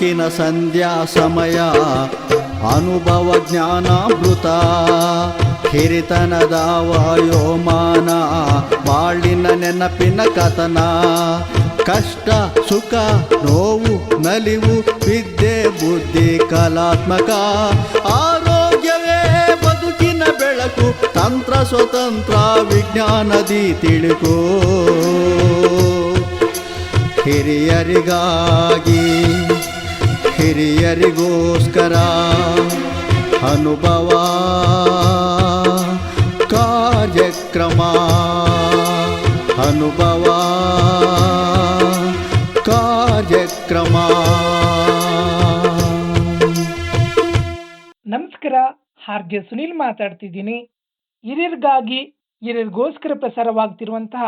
ಬೆಳಕಿನ ಸಂಧ್ಯಾ ಸಮಯ ಅನುಭವ ಜ್ಞಾನಾಮೃತ ಹಿರಿತನದ ವಾಯೋಮಾನ ಬಾಳಿನ ನೆನಪಿನ ಕಥನ ಕಷ್ಟ ಸುಖ ನೋವು ನಲಿವು ವಿದ್ಯೆ ಬುದ್ಧಿ ಕಲಾತ್ಮಕ ಆರೋಗ್ಯವೇ ಬದುಕಿನ ಬೆಳಕು ತಂತ್ರ ಸ್ವತಂತ್ರ ವಿಜ್ಞಾನದಿ ತಿಳುಕೋ ಹಿರಿಯರಿಗಾಗಿ ಹಿರಿಯರಿಗೋಸ್ಕರ ಅನುಭವ ಕಾರ್ಯಕ್ರಮ ಅನುಭವ ಕಾರ್ಯಕ್ರಮ. ನಮಸ್ಕಾರ, ಆರ್.ಜೆ. ಸುನೀಲ್ ಮಾತಾಡ್ತಿದ್ದೀನಿ. ಹಿರಿಯರಿಗಾಗಿ ಹಿರಿಯರಿಗೋಸ್ಕರ ಪ್ರಸಾರವಾಗ್ತಿರುವಂತಹ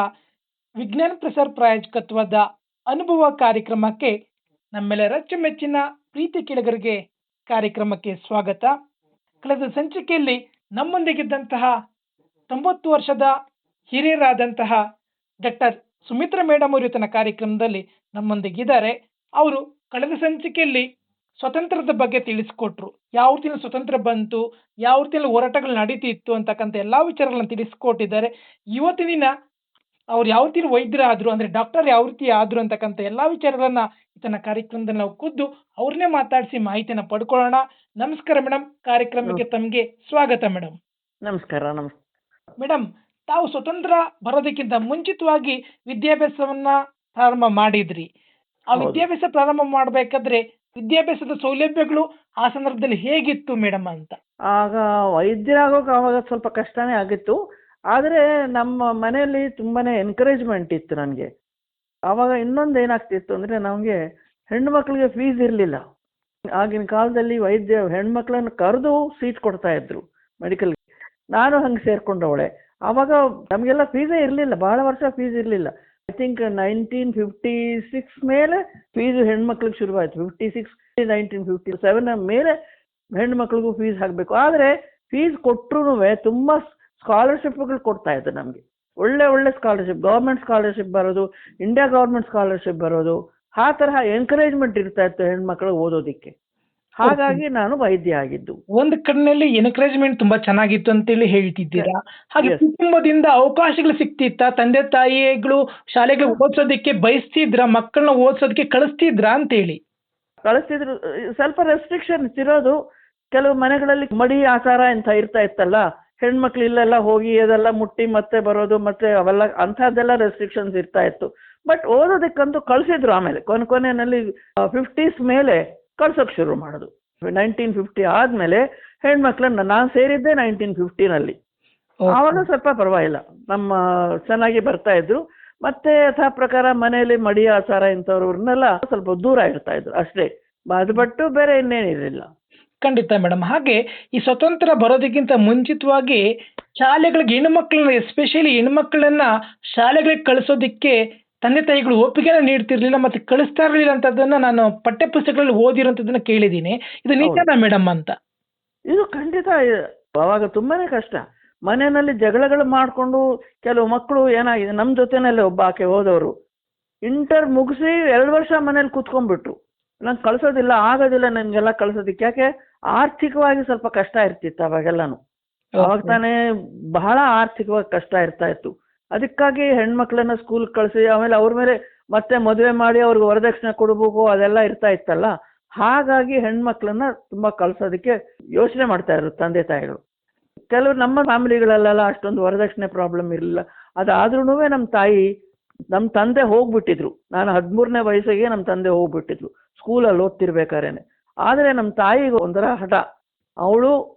ವಿಜ್ಞಾನ ಪ್ರಸಾರ ಪ್ರಾಯೋಜಕತ್ವದ ಅನುಭವ ಕಾರ್ಯಕ್ರಮಕ್ಕೆ ನಮ್ಮೆಲ್ಲರ ಅಚ್ಚುಮೆಚ್ಚಿನ ಪ್ರೀತಿ ಕೇಳುಗರಿಗೆ ಕಾರ್ಯಕ್ರಮಕ್ಕೆ ಸ್ವಾಗತ. ಕಳೆದ ಸಂಚಿಕೆಯಲ್ಲಿ ನಮ್ಮೊಂದಿಗಿದ್ದಂತಹ 90 ವರ್ಷದ ಹಿರಿಯರಾದಂತಹ ಡಾಕ್ಟರ್ ಸುಮಿತ್ರಾ ಮೇಡಮ್ ಅವರು ತನ್ನ ಕಾರ್ಯಕ್ರಮದಲ್ಲಿ ನಮ್ಮೊಂದಿಗಿದ್ದಾರೆ. ಅವರು ಕಳೆದ ಸಂಚಿಕೆಯಲ್ಲಿ ಸ್ವತಂತ್ರದ ಬಗ್ಗೆ ತಿಳಿಸ್ಕೊಟ್ರು. ಯಾವ ರೀತಿಯಲ್ಲಿ ಸ್ವತಂತ್ರ ಬಂತು, ಯಾವ ರೀತಿಯಲ್ಲಿ ಹೋರಾಟಗಳು ನಡೀತಿತ್ತು ಅಂತಕ್ಕಂಥ ಎಲ್ಲ ವಿಚಾರಗಳನ್ನು ತಿಳಿಸ್ಕೊಟ್ಟಿದ್ದಾರೆ. ಇವತ್ತಿನ ದಿನ ಅವ್ರು ಯಾವ ರೀತಿ ವೈದ್ಯರಾದ್ರು, ಅಂದ್ರೆ ಡಾಕ್ಟರ್ ಯಾವ ರೀತಿ ಆದ್ರು ಅಂತಕ್ಕಂಥ ಎಲ್ಲಾ ವಿಚಾರಗಳನ್ನ ತನ್ನ ಕಾರ್ಯಕ್ರಮದಲ್ಲಿ ನಾವು ಖುದ್ದು ಅವ್ರನ್ನೇ ಮಾತಾಡಿಸಿ ಮಾಹಿತಿಯನ್ನ ಪಡ್ಕೊಳ್ಳೋಣ. ನಮಸ್ಕಾರ ಮೇಡಮ್, ಕಾರ್ಯಕ್ರಮಕ್ಕೆ ತಮಗೆ ಸ್ವಾಗತ ಮೇಡಮ್. ನಮಸ್ಕಾರ. ಮೇಡಮ್, ತಾವು ಸ್ವತಂತ್ರ ಬರೋದಕ್ಕಿಂತ ಮುಂಚಿತವಾಗಿ ವಿದ್ಯಾಭ್ಯಾಸವನ್ನ ಪ್ರಾರಂಭ ಮಾಡಿದ್ರಿ. ಆ ವಿದ್ಯಾಭ್ಯಾಸ ಪ್ರಾರಂಭ ಮಾಡಬೇಕಾದ್ರೆ ವಿದ್ಯಾಭ್ಯಾಸದ ಸೌಲಭ್ಯಗಳು ಆ ಸಂದರ್ಭದಲ್ಲಿ ಹೇಗಿತ್ತು ಮೇಡಮ್ ಅಂತ? ಆಗ ವೈದ್ಯರಾಗೋಕೆ ಆವಾಗ ಸ್ವಲ್ಪ ಕಷ್ಟನೇ ಆಗಿತ್ತು. ಆದರೆ ನಮ್ಮ ಮನೆಯಲ್ಲಿ ತುಂಬಾನೇ ಎನ್ಕರೇಜ್ಮೆಂಟ್ ಇತ್ತು ನನಗೆ. ಆವಾಗ ಇನ್ನೊಂದು ಏನಾಗ್ತಿತ್ತು ಅಂದರೆ, ನಮಗೆ ಹೆಣ್ಣು ಮಕ್ಕಳಿಗೆ ಫೀಸ್ ಇರಲಿಲ್ಲ. ಆಗಿನ ಕಾಲದಲ್ಲಿ ವೈದ್ಯ ಹೆಣ್ಮಕ್ಳನ್ನು ಕರೆದು ಸೀಟ್ ಕೊಡ್ತಾ ಇದ್ರು ಮೆಡಿಕಲ್ಗೆ. ನಾನು ಹಂಗೆ ಸೇರ್ಕೊಂಡವಳೆ. ಆವಾಗ ನಮಗೆಲ್ಲ ಫೀಸೇ ಇರಲಿಲ್ಲ, ಬಹಳ ವರ್ಷ ಫೀಸ್ ಇರಲಿಲ್ಲ. ಐ ಥಿಂಕ್ 1956 ಮೇಲೆ ಫೀಸು ಹೆಣ್ಮಕ್ಳಿಗೆ ಶುರುವಾಯಿತು. 56 1957 ಮೇಲೆ ಹೆಣ್ಮಕ್ಳಿಗೂ ಫೀಸ್ ಹಾಕಬೇಕು. ಆದರೆ ಫೀಸ್ ಕೊಟ್ಟರು ತುಂಬ ಸ್ಕಾಲರ್ಶಿಪ್ಗಳು ಕೊಡ್ತಾ ಇದ್ರು ನಮಗೆ. ಒಳ್ಳೆ ಸ್ಕಾಲರ್ಶಿಪ್, ಗೌರ್ಮೆಂಟ್ ಸ್ಕಾಲರ್ಶಿಪ್ ಬರೋದು, ಇಂಡಿಯಾ ಗೌರ್ಮೆಂಟ್ ಸ್ಕಾಲರ್ಶಿಪ್ ಬರೋದು, ಆ ತರಹ ಎನ್ಕರೇಜ್ಮೆಂಟ್ ಇರ್ತಾ ಇತ್ತು ಹೆಣ್ಮಕ್ಳು ಓದೋದಿಕ್ಕೆ. ಹಾಗಾಗಿ ನಾನು ವೈದ್ಯ ಆಗಿದ್ದು. ಒಂದು ಕಡೆಯಲ್ಲಿ ಎನ್ಕರೇಜ್ಮೆಂಟ್ ತುಂಬಾ ಚೆನ್ನಾಗಿತ್ತು ಅಂತೇಳಿ ಹೇಳ್ತಿದ್ದೀರಾ. ಹಾಗೆ ಕುಟುಂಬದಿಂದ ಅವಕಾಶಗಳು ಸಿಕ್ತಿತ್ತ? ತಂದೆ ತಾಯಿಗಳು ಶಾಲೆಗೆ ಓದಿಸೋದಕ್ಕೆ ಬಯಸ್ತಿದ್ರ, ಮಕ್ಕಳನ್ನ ಓದಿಸೋದಕ್ಕೆ ಕಳಿಸ್ತಿದ್ರ ಅಂತೇಳಿ? ಕಳಿಸ್ತಿದ್ರು. ಸ್ವಲ್ಪ ರೆಸ್ಟ್ರಿಕ್ಷನ್ಸ್ ಇರೋದು. ಕೆಲವು ಮನೆಗಳಲ್ಲಿ ಮಡಿ ಆಚಾರ ಅಂತ ಇರ್ತಾ ಇತ್ತಲ್ಲ, ಹೆಣ್ಮಕ್ಳು ಇಲ್ಲೆಲ್ಲ ಹೋಗಿ ಅದೆಲ್ಲ ಮುಟ್ಟಿ ಮತ್ತೆ ಬರೋದು, ಮತ್ತೆ ಅವೆಲ್ಲ ಅಂಥದ್ದೆಲ್ಲ ರೆಸ್ಟ್ರಿಕ್ಷನ್ಸ್ ಇರ್ತಾ ಇತ್ತು. ಬಟ್ ಓದೋದಕ್ಕಂತೂ ಕಳಿಸಿದ್ರು. ಆಮೇಲೆ ಕೊನೆಯಲ್ಲಿ 50s ಮೇಲೆ ಕಳ್ಸೋಕೆ ಶುರು ಮಾಡೋದು. 1950 ಆದಮೇಲೆ ಹೆಣ್ಮಕ್ಳನ್ನ, ನಾನು ಸೇರಿದ್ದೆ 1950ನಲ್ಲಿ. ಆವಾಗ ಸ್ವಲ್ಪ ಪರವಾಗಿಲ್ಲ, ನಮ್ಮ ಚೆನ್ನಾಗಿ ಬರ್ತಾ ಇದ್ರು. ಮತ್ತೆ ಯಥಾ ಪ್ರಕಾರ ಮನೆಯಲ್ಲಿ ಮಡಿ ಆಚಾರ ಇಂಥವ್ರನ್ನೆಲ್ಲ ಸ್ವಲ್ಪ ದೂರ ಇರ್ತಾ ಇದ್ರು ಅಷ್ಟೇ. ಅದು ಬಿಟ್ಟು ಬೇರೆ ಇನ್ನೇನಿರಲಿಲ್ಲ. ಖಂಡಿತ ಮೇಡಮ್. ಹಾಗೆ ಈ ಸ್ವತಂತ್ರ ಬರೋದಕ್ಕಿಂತ ಮುಂಚಿತವಾಗಿ ಶಾಲೆಗಳಿಗೆ ಹೆಣ್ಮಕ್ಳನ್ನ, ಎಸ್ಪೆಷಲಿ ಹೆಣ್ಮಕ್ಳನ್ನ ಶಾಲೆಗಳಿಗೆ ಕಳಿಸೋದಿಕ್ಕೆ ತಂದೆ ತಾಯಿಗಳು ಒಪ್ಪಿಗೆನ ನೀಡ್ತಿರ್ಲಿಲ್ಲ, ಮತ್ತೆ ಕಳಿಸ್ತಾ ಇರಲಿಲ್ಲ ಅಂತದನ್ನ ನಾನು ಪಠ್ಯ ಪುಸ್ತಕಗಳಲ್ಲಿ ಓದಿರೋಂಥದ್ದನ್ನ ಕೇಳಿದ್ದೀನಿ. ಇದು ನಿಜನಾ ಮೇಡಮ್ ಅಂತ? ಇದು ಖಂಡಿತ. ಅವಾಗ ತುಂಬಾನೇ ಕಷ್ಟ. ಮನೆಯಲ್ಲಿ ಜಗಳಗಳು ಮಾಡಿಕೊಂಡು ಕೆಲವು ಮಕ್ಕಳು ಏನಾಗಿದೆ, ನಮ್ಮ ಜೊತೆನಲ್ಲೇ ಒಬ್ಬ ಆಕೆ ಹೋದವರು ಇಂಟರ್ ಮುಗಿಸಿ 2 ವರ್ಷ ಮನೇಲಿ ಕೂತ್ಕೊಂಡ್ಬಿಟ್ರು. ನಂಗೆ ಕಳ್ಸೋದಿಲ್ಲ, ಆಗೋದಿಲ್ಲ ನನಗೆಲ್ಲ ಕಳ್ಸೋದಿಕ್ಕೆ. ಯಾಕೆ, ಆರ್ಥಿಕವಾಗಿ ಸ್ವಲ್ಪ ಕಷ್ಟ ಇರ್ತಿತ್ತು ಅವಾಗೆಲ್ಲಾನು. ಅವಾಗ ತಾನೇ ಬಹಳ ಆರ್ಥಿಕವಾಗಿ ಕಷ್ಟ ಇರ್ತಾ ಇತ್ತು. ಅದಕ್ಕಾಗಿ ಹೆಣ್ಮಕ್ಳನ್ನ ಸ್ಕೂಲ್ ಕಳಿಸಿ ಆಮೇಲೆ ಅವ್ರ ಮೇಲೆ ಮತ್ತೆ ಮದುವೆ ಮಾಡಿ ಅವ್ರಿಗೆ ವರದಕ್ಷಿಣೆ ಕೊಡಬೇಕು, ಅದೆಲ್ಲ ಇರ್ತಾ ಇತ್ತಲ್ಲ. ಹಾಗಾಗಿ ಹೆಣ್ಮಕ್ಳನ್ನ ತುಂಬಾ ಕಳ್ಸೋದಕ್ಕೆ ಯೋಚನೆ ಮಾಡ್ತಾ ಇದ್ರು ತಂದೆ ತಾಯಿಗಳು. ಕೆಲವು ನಮ್ಮ ಫ್ಯಾಮಿಲಿಗಳಲ್ಲೆಲ್ಲ ಅಷ್ಟೊಂದು ವರದಕ್ಷಿಣೆ ಪ್ರಾಬ್ಲಮ್ ಇರಲಿಲ್ಲ. ಅದಾದ್ರೂ ನಮ್ಮ ತಂದೆ ಹೋಗ್ಬಿಟ್ಟಿದ್ರು. ನಾನು 13ನೇ ವಯಸ್ಸಿಗೆ ನಮ್ಮ ತಂದೆ ಹೋಗ್ಬಿಟ್ಟಿದ್ರು ಸ್ಕೂಲಲ್ಲಿ ಓದ್ತಿರ್ಬೇಕಾರೇನೆ. ಆದರೆ ನಮ್ಮ ತಾಯಿಗೆ ಒಂಥರ ಹಠ. ಅವಳು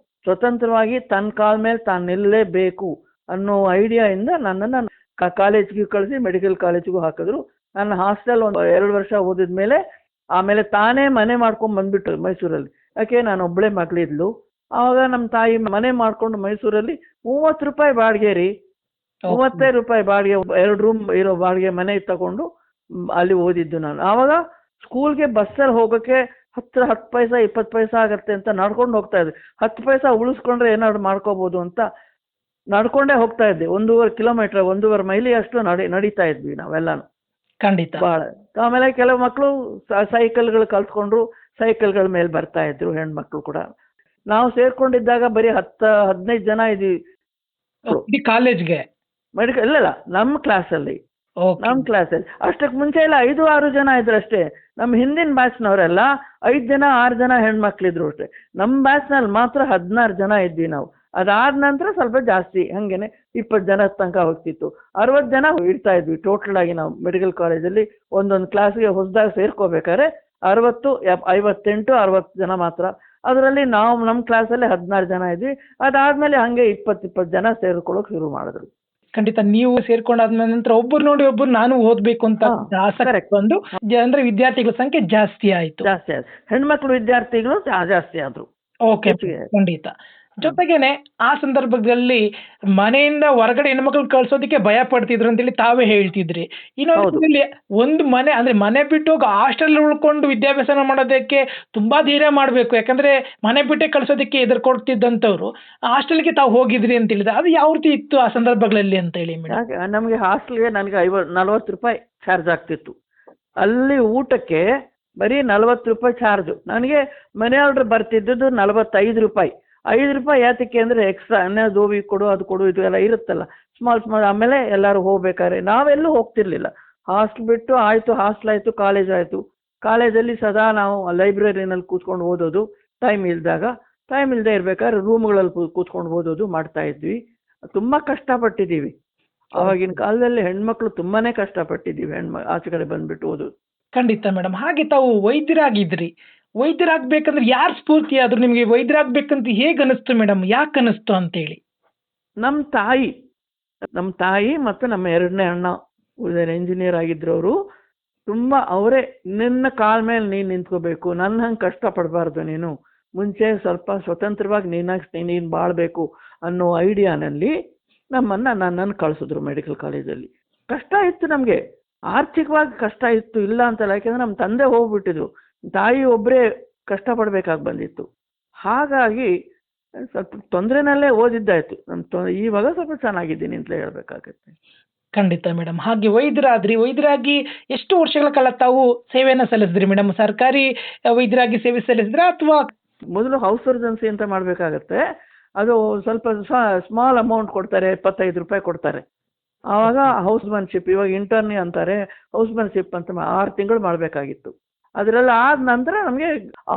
ಸ್ವತಂತ್ರವಾಗಿ ತನ್ನ ಕಾಲ ಮೇಲೆ ತಾನು ನಿಲ್ಲಲೇಬೇಕು ಅನ್ನೋ ಐಡಿಯಾಯಿಂದ ನನ್ನನ್ನು ಕಾಲೇಜ್ಗೆ ಕಳಿಸಿ ಮೆಡಿಕಲ್ ಕಾಲೇಜಿಗೂ ಹಾಕಿದ್ರು. ನನ್ನ ಹಾಸ್ಟೆಲ್ 2 ವರ್ಷ ಓದಿದ ಮೇಲೆ ಆಮೇಲೆ ತಾನೇ ಮನೆ ಮಾಡ್ಕೊಂಡು ಬಂದ್ಬಿಟ್ರು ಮೈಸೂರಲ್ಲಿ. ಯಾಕೆ, ನಾನು ಒಬ್ಬಳೇ ಮಗಳಿದ್ಲು. ಆವಾಗ ನಮ್ಮ ತಾಯಿ ಮನೆ ಮಾಡ್ಕೊಂಡು ಮೈಸೂರಲ್ಲಿ 30 ರೂಪಾಯಿ ಬಾಡಿಗೆ ರೀ, 35 ರೂಪಾಯಿ ಬಾಡಿಗೆ, 2 ರೂಮ್ ಇರೋ ಬಾಡಿಗೆ ಮನೆ ತಗೊಂಡು ಅಲ್ಲಿ ಓದಿದ್ದು ನಾನು. ಆವಾಗ ಸ್ಕೂಲ್ಗೆ ಬಸ್ಸಲ್ಲಿ ಹೋಗೋಕ್ಕೆ 10 ಪೈಸಾ 20 ಪೈಸಾ ಆಗತ್ತೆ ಅಂತ ನಡ್ಕೊಂಡು ಹೋಗ್ತಾ ಇದ್ದೆ. 10 ಪೈಸಾ ಉಳಿಸ್ಕೊಂಡ್ರೆ ಏನಾದ್ರು ಮಾಡ್ಕೋಬಹುದು ಅಂತ ನಡ್ಕೊಂಡೇ ಹೋಗ್ತಾ ಇದ್ದೆ. 1.5 ಕಿಲೋಮೀಟರ್, 1.5 ಮೈಲಿ ಅಷ್ಟು ನಡೀತಾ ಇದ್ವಿ ನಾವೆಲ್ಲಾನು. ಖಂಡಿತ. ಬಹಳ. ಆಮೇಲೆ ಕೆಲವು ಮಕ್ಕಳು ಸೈಕಲ್ಗಳು ಕಲ್ತ್ಕೊಂಡ್ರು, ಸೈಕಲ್ಗಳ ಮೇಲೆ ಬರ್ತಾ ಇದ್ರು ಹೆಣ್ಮಕ್ಳು ಕೂಡ. ನಾವು ಸೇರ್ಕೊಂಡಿದ್ದಾಗ ಬರೀ 10-15 ಜನ ಇದ್ದೀವಿ ಇಡೀ ಕಾಲೇಜ್ಗೆ? ಮೆಡಿಕಲ್ ಇಲ್ಲ ನಮ್ಮ ಕ್ಲಾಸಲ್ಲಿ. ಓಕೆ. ನಮ್ಮ ಕ್ಲಾಸಲ್ಲಿ ಅಷ್ಟಕ್ಕೆ ಮುಂಚೆ ಎಲ್ಲ 5-6 ಜನ ಇದ್ರು ಅಷ್ಟೇ. ನಮ್ಮ ಹಿಂದಿನ ಬ್ಯಾಚ್ನವರೆಲ್ಲ 5 ಜನ 6 ಜನ ಹೆಣ್ಮಕ್ಳಿದ್ರು ಅಷ್ಟೇ. ನಮ್ಮ ಬ್ಯಾಚ್ನಲ್ಲಿ ಮಾತ್ರ 16 ಜನ ಇದ್ವಿ ನಾವು. ಅದಾದ ನಂತರ ಸ್ವಲ್ಪ ಜಾಸ್ತಿ, ಹಂಗೇನೆ 20 ಜನ ತನಕ ಹೋಗ್ತಿತ್ತು. 60 ಜನ ಇಡ್ತಾ ಇದ್ವಿ ಟೋಟಲ್ ಆಗಿ ನಾವು ಮೆಡಿಕಲ್ ಕಾಲೇಜಲ್ಲಿ. ಒಂದೊಂದು ಕ್ಲಾಸ್ಗೆ ಹೊಸದಾಗಿ ಸೇರ್ಕೋಬೇಕಾದ್ರೆ 60, 58, 60 ಜನ ಮಾತ್ರ. ಅದರಲ್ಲಿ ನಾವು ನಮ್ಮ ಕ್ಲಾಸಲ್ಲಿ 16 ಜನ ಇದ್ವಿ. ಅದಾದ್ಮೇಲೆ ಹಂಗೆ 20 ಜನ ಸೇರ್ಕೊಳ್ಳೋಕೆ ಶುರು ಮಾಡಿದ್ರು. ಖಂಡಿತ. ನೀವು ಸೇರ್ಕೊಂಡಾದ್ಮೇಲೆ ನಂತರ ಒಬ್ಬರು ನೋಡಿ ಒಬ್ಬರು ನಾನು ಓದ್ಬೇಕು ಅಂತ ಆಸಕ್ತಿ correct. ಬಂದು ಅಂದ್ರೆ ವಿದ್ಯಾರ್ಥಿಗಳ ಸಂಖ್ಯೆ ಜಾಸ್ತಿ ಆಯ್ತು. ಜಾಸ್ತಿ ಆಯ್ತು, ಹೆಣ್ಮಕ್ಳು ವಿದ್ಯಾರ್ಥಿಗಳು ಜಾಸ್ತಿ ಆದ್ರು. ಓಕೆ, ಖಂಡಿತ. ಜೊತೆಗೇನೆ ಆ ಸಂದರ್ಭದಲ್ಲಿ ಮನೆಯಿಂದ ಹೊರಗಡೆ ಹೆಣ್ಮಕ್ಳು ಕಳ್ಸೋದಕ್ಕೆ ಭಯ ಪಡ್ತಿದ್ರು ಅಂತೇಳಿ ತಾವೇ ಹೇಳ್ತಿದ್ರಿ. ಇನ್ನೊಂದು ಒಂದು ಮನೆ ಅಂದ್ರೆ ಮನೆ ಬಿಟ್ಟು ಹೋಗಿ ಹಾಸ್ಟೆಲ್ ಉಳ್ಕೊಂಡು ವಿದ್ಯಾಭ್ಯಾಸ ಮಾಡೋದಕ್ಕೆ ತುಂಬಾ ಧೈರ್ಯ ಮಾಡ್ಬೇಕು. ಯಾಕಂದ್ರೆ ಮನೆ ಬಿಟ್ಟೆ ಕಳ್ಸೋದಕ್ಕೆ ಎದುರ್ಕೊಡ್ತಿದ್ದಂಥವ್ರು ಹಾಸ್ಟೆಲ್ಗೆ ತಾವು ಹೋಗಿದ್ರಿ ಅಂತ ಹೇಳಿದ್ರೆ ಅದು ಯಾವ ರೀತಿ ಇತ್ತು ಆ ಸಂದರ್ಭಗಳಲ್ಲಿ ಅಂತ ಹೇಳಿ ಮೇಡಮ್? ನಮಗೆ ಹಾಸ್ಟೆಲ್ಗೆ ನನಗೆ 40 ರೂಪಾಯಿ ಚಾರ್ಜ್ ಆಗ್ತಿತ್ತು. ಅಲ್ಲಿ ಊಟಕ್ಕೆ ಬರೀ 40 ರೂಪಾಯಿ ಚಾರ್ಜು. ನನಗೆ ಮನೆ ಆರ್ಡರ್ ಬರ್ತಿದ್ದದ್ದು 45 ರೂಪಾಯಿ. 5 ರೂಪಾಯಿ ಯಾತಕ್ಕೆ ಅಂದರೆ ಎಕ್ಸ್ಟ್ರಾ ದೋಬಿ ಕೊಡು, ಅದು ಕೊಡು, ಇದು ಎಲ್ಲ ಇರುತ್ತಲ್ಲ ಸ್ಮಾಲ್. ಆಮೇಲೆ ಎಲ್ಲರೂ ಹೋಗ್ಬೇಕಾದ್ರೆ ನಾವೆಲ್ಲೂ ಹೋಗ್ತಿರ್ಲಿಲ್ಲ. ಹಾಸ್ಟೆಲ್ ಬಿಟ್ಟು ಆಯಿತು, ಹಾಸ್ಟೆಲ್ ಆಯಿತು, ಕಾಲೇಜ್ ಆಯಿತು. ಕಾಲೇಜಲ್ಲಿ ಸದಾ ನಾವು ಲೈಬ್ರರಿನಲ್ಲಿ ಕೂತ್ಕೊಂಡು ಓದೋದು, ಟೈಮ್ ಇಲ್ಲದೆ ಇರ್ಬೇಕಾದ್ರೆ ರೂಮ್ಗಳಲ್ಲಿ ಕೂತ್ಕೊಂಡು ಓದೋದು ಮಾಡ್ತಾ ಇದ್ವಿ. ತುಂಬ ಕಷ್ಟಪಟ್ಟಿದ್ದೀವಿ ಆವಾಗಿನ ಕಾಲದಲ್ಲಿ. ಹೆಣ್ಮಕ್ಳು ತುಂಬಾನೇ ಕಷ್ಟಪಟ್ಟಿದ್ದೀವಿ, ಆಚೆ ಕಡೆ ಬಂದ್ಬಿಟ್ಟು ಓದೋದು. ಖಂಡಿತ ಮೇಡಮ್. ಹಾಗೆ ತಾವು ವೈದ್ಯರಾಗಿದ್ರಿ. ವೈದ್ಯರಾಗಬೇಕಂದ್ರೆ ಯಾರು ಸ್ಫೂರ್ತಿ ಆದ್ರು ನಿಮಗೆ? ವೈದ್ಯರಾಗಬೇಕಂತ ಹೇಗೆ ಅನಿಸ್ತು ಮೇಡಮ್? ಯಾಕೆ ಅನಿಸ್ತು ಅಂತೇಳಿ? ನಮ್ಮ ತಾಯಿ ಮತ್ತು ನಮ್ಮ 2ನೇ ಅಣ್ಣ ಇಂಜಿನಿಯರ್ ಆಗಿದ್ರು. ಅವರು ತುಂಬ ಅವರೇ ನಿನ್ನ ಕಾಲ ಮೇಲೆ ನೀನು ನಿಂತ್ಕೋಬೇಕು, ನನ್ನ ಹಂಗೆ ಕಷ್ಟಪಡಬಾರ್ದು, ನೀನು ಮುಂಚೆ ಸ್ವಲ್ಪ ಸ್ವತಂತ್ರವಾಗಿ ನೀನು ಬಾಳಬೇಕು ಅನ್ನೋ ಐಡಿಯಾನಲ್ಲಿ ನನ್ನನ್ನು ಕಳಿಸಿದ್ರು ಮೆಡಿಕಲ್ ಕಾಲೇಜಲ್ಲಿ. ಕಷ್ಟ ಇತ್ತು ನಮಗೆ, ಆರ್ಥಿಕವಾಗಿ ಕಷ್ಟ ಇತ್ತು, ಇಲ್ಲ ಅಂತಲ್ಲ. ಯಾಕೆಂದರೆ ನಮ್ಮ ತಂದೆ ಹೋಗ್ಬಿಟ್ಟಿದ್ರು, ತಾಯಿ ಒಬ್ಬರೇ ಕಷ್ಟಪಡಬೇಕಾಗಿ ಬಂದಿತ್ತು. ಹಾಗಾಗಿ ಸ್ವಲ್ಪ ತೊಂದರೆನಲ್ಲೇ ಓದಿದ್ದಾಯ್ತು. ಇವಾಗ ಸ್ವಲ್ಪ ಚೆನ್ನಾಗಿದ್ದೀನಿ ಅಂತಲೇ ಹೇಳ್ಬೇಕಾಗತ್ತೆ. ಖಂಡಿತ ಮೇಡಮ್. ಹಾಗೆ ವೈದ್ಯರಾಗಿ ಎಷ್ಟು ವರ್ಷಗಳ ಕಾಲ ತಾವು ಸೇವೆಯನ್ನು ಸಲ್ಲಿಸಿದ್ರಿ ಮೇಡಮ್? ಸರ್ಕಾರಿ ವೈದ್ಯರಾಗಿ ಸೇವೆ ಸಲ್ಲಿಸಿದ್ರ ಅಥವಾ ಮೊದಲು ಹೌಸ್ ಸರ್ಜನ್ಸಿ ಅಂತ ಮಾಡಬೇಕಾಗತ್ತೆ. ಅದು ಸ್ವಲ್ಪ ಸ್ಮಾಲ್ ಅಮೌಂಟ್ ಕೊಡ್ತಾರೆ, 25 ರೂಪಾಯಿ ಕೊಡ್ತಾರೆ. ಆವಾಗ ಹೌಸ್ಮನ್ಶಿಪ್, ಇವಾಗ ಇಂಟರ್ನಿ ಅಂತಾರೆ, ಹೌಸ್ಮನ್ಶಿಪ್ ಅಂತ 6 ತಿಂಗಳು ಮಾಡಬೇಕಾಗಿತ್ತು. ಅದರೆಲ್ಲ ಆದ ನಂತರ ನಮಗೆ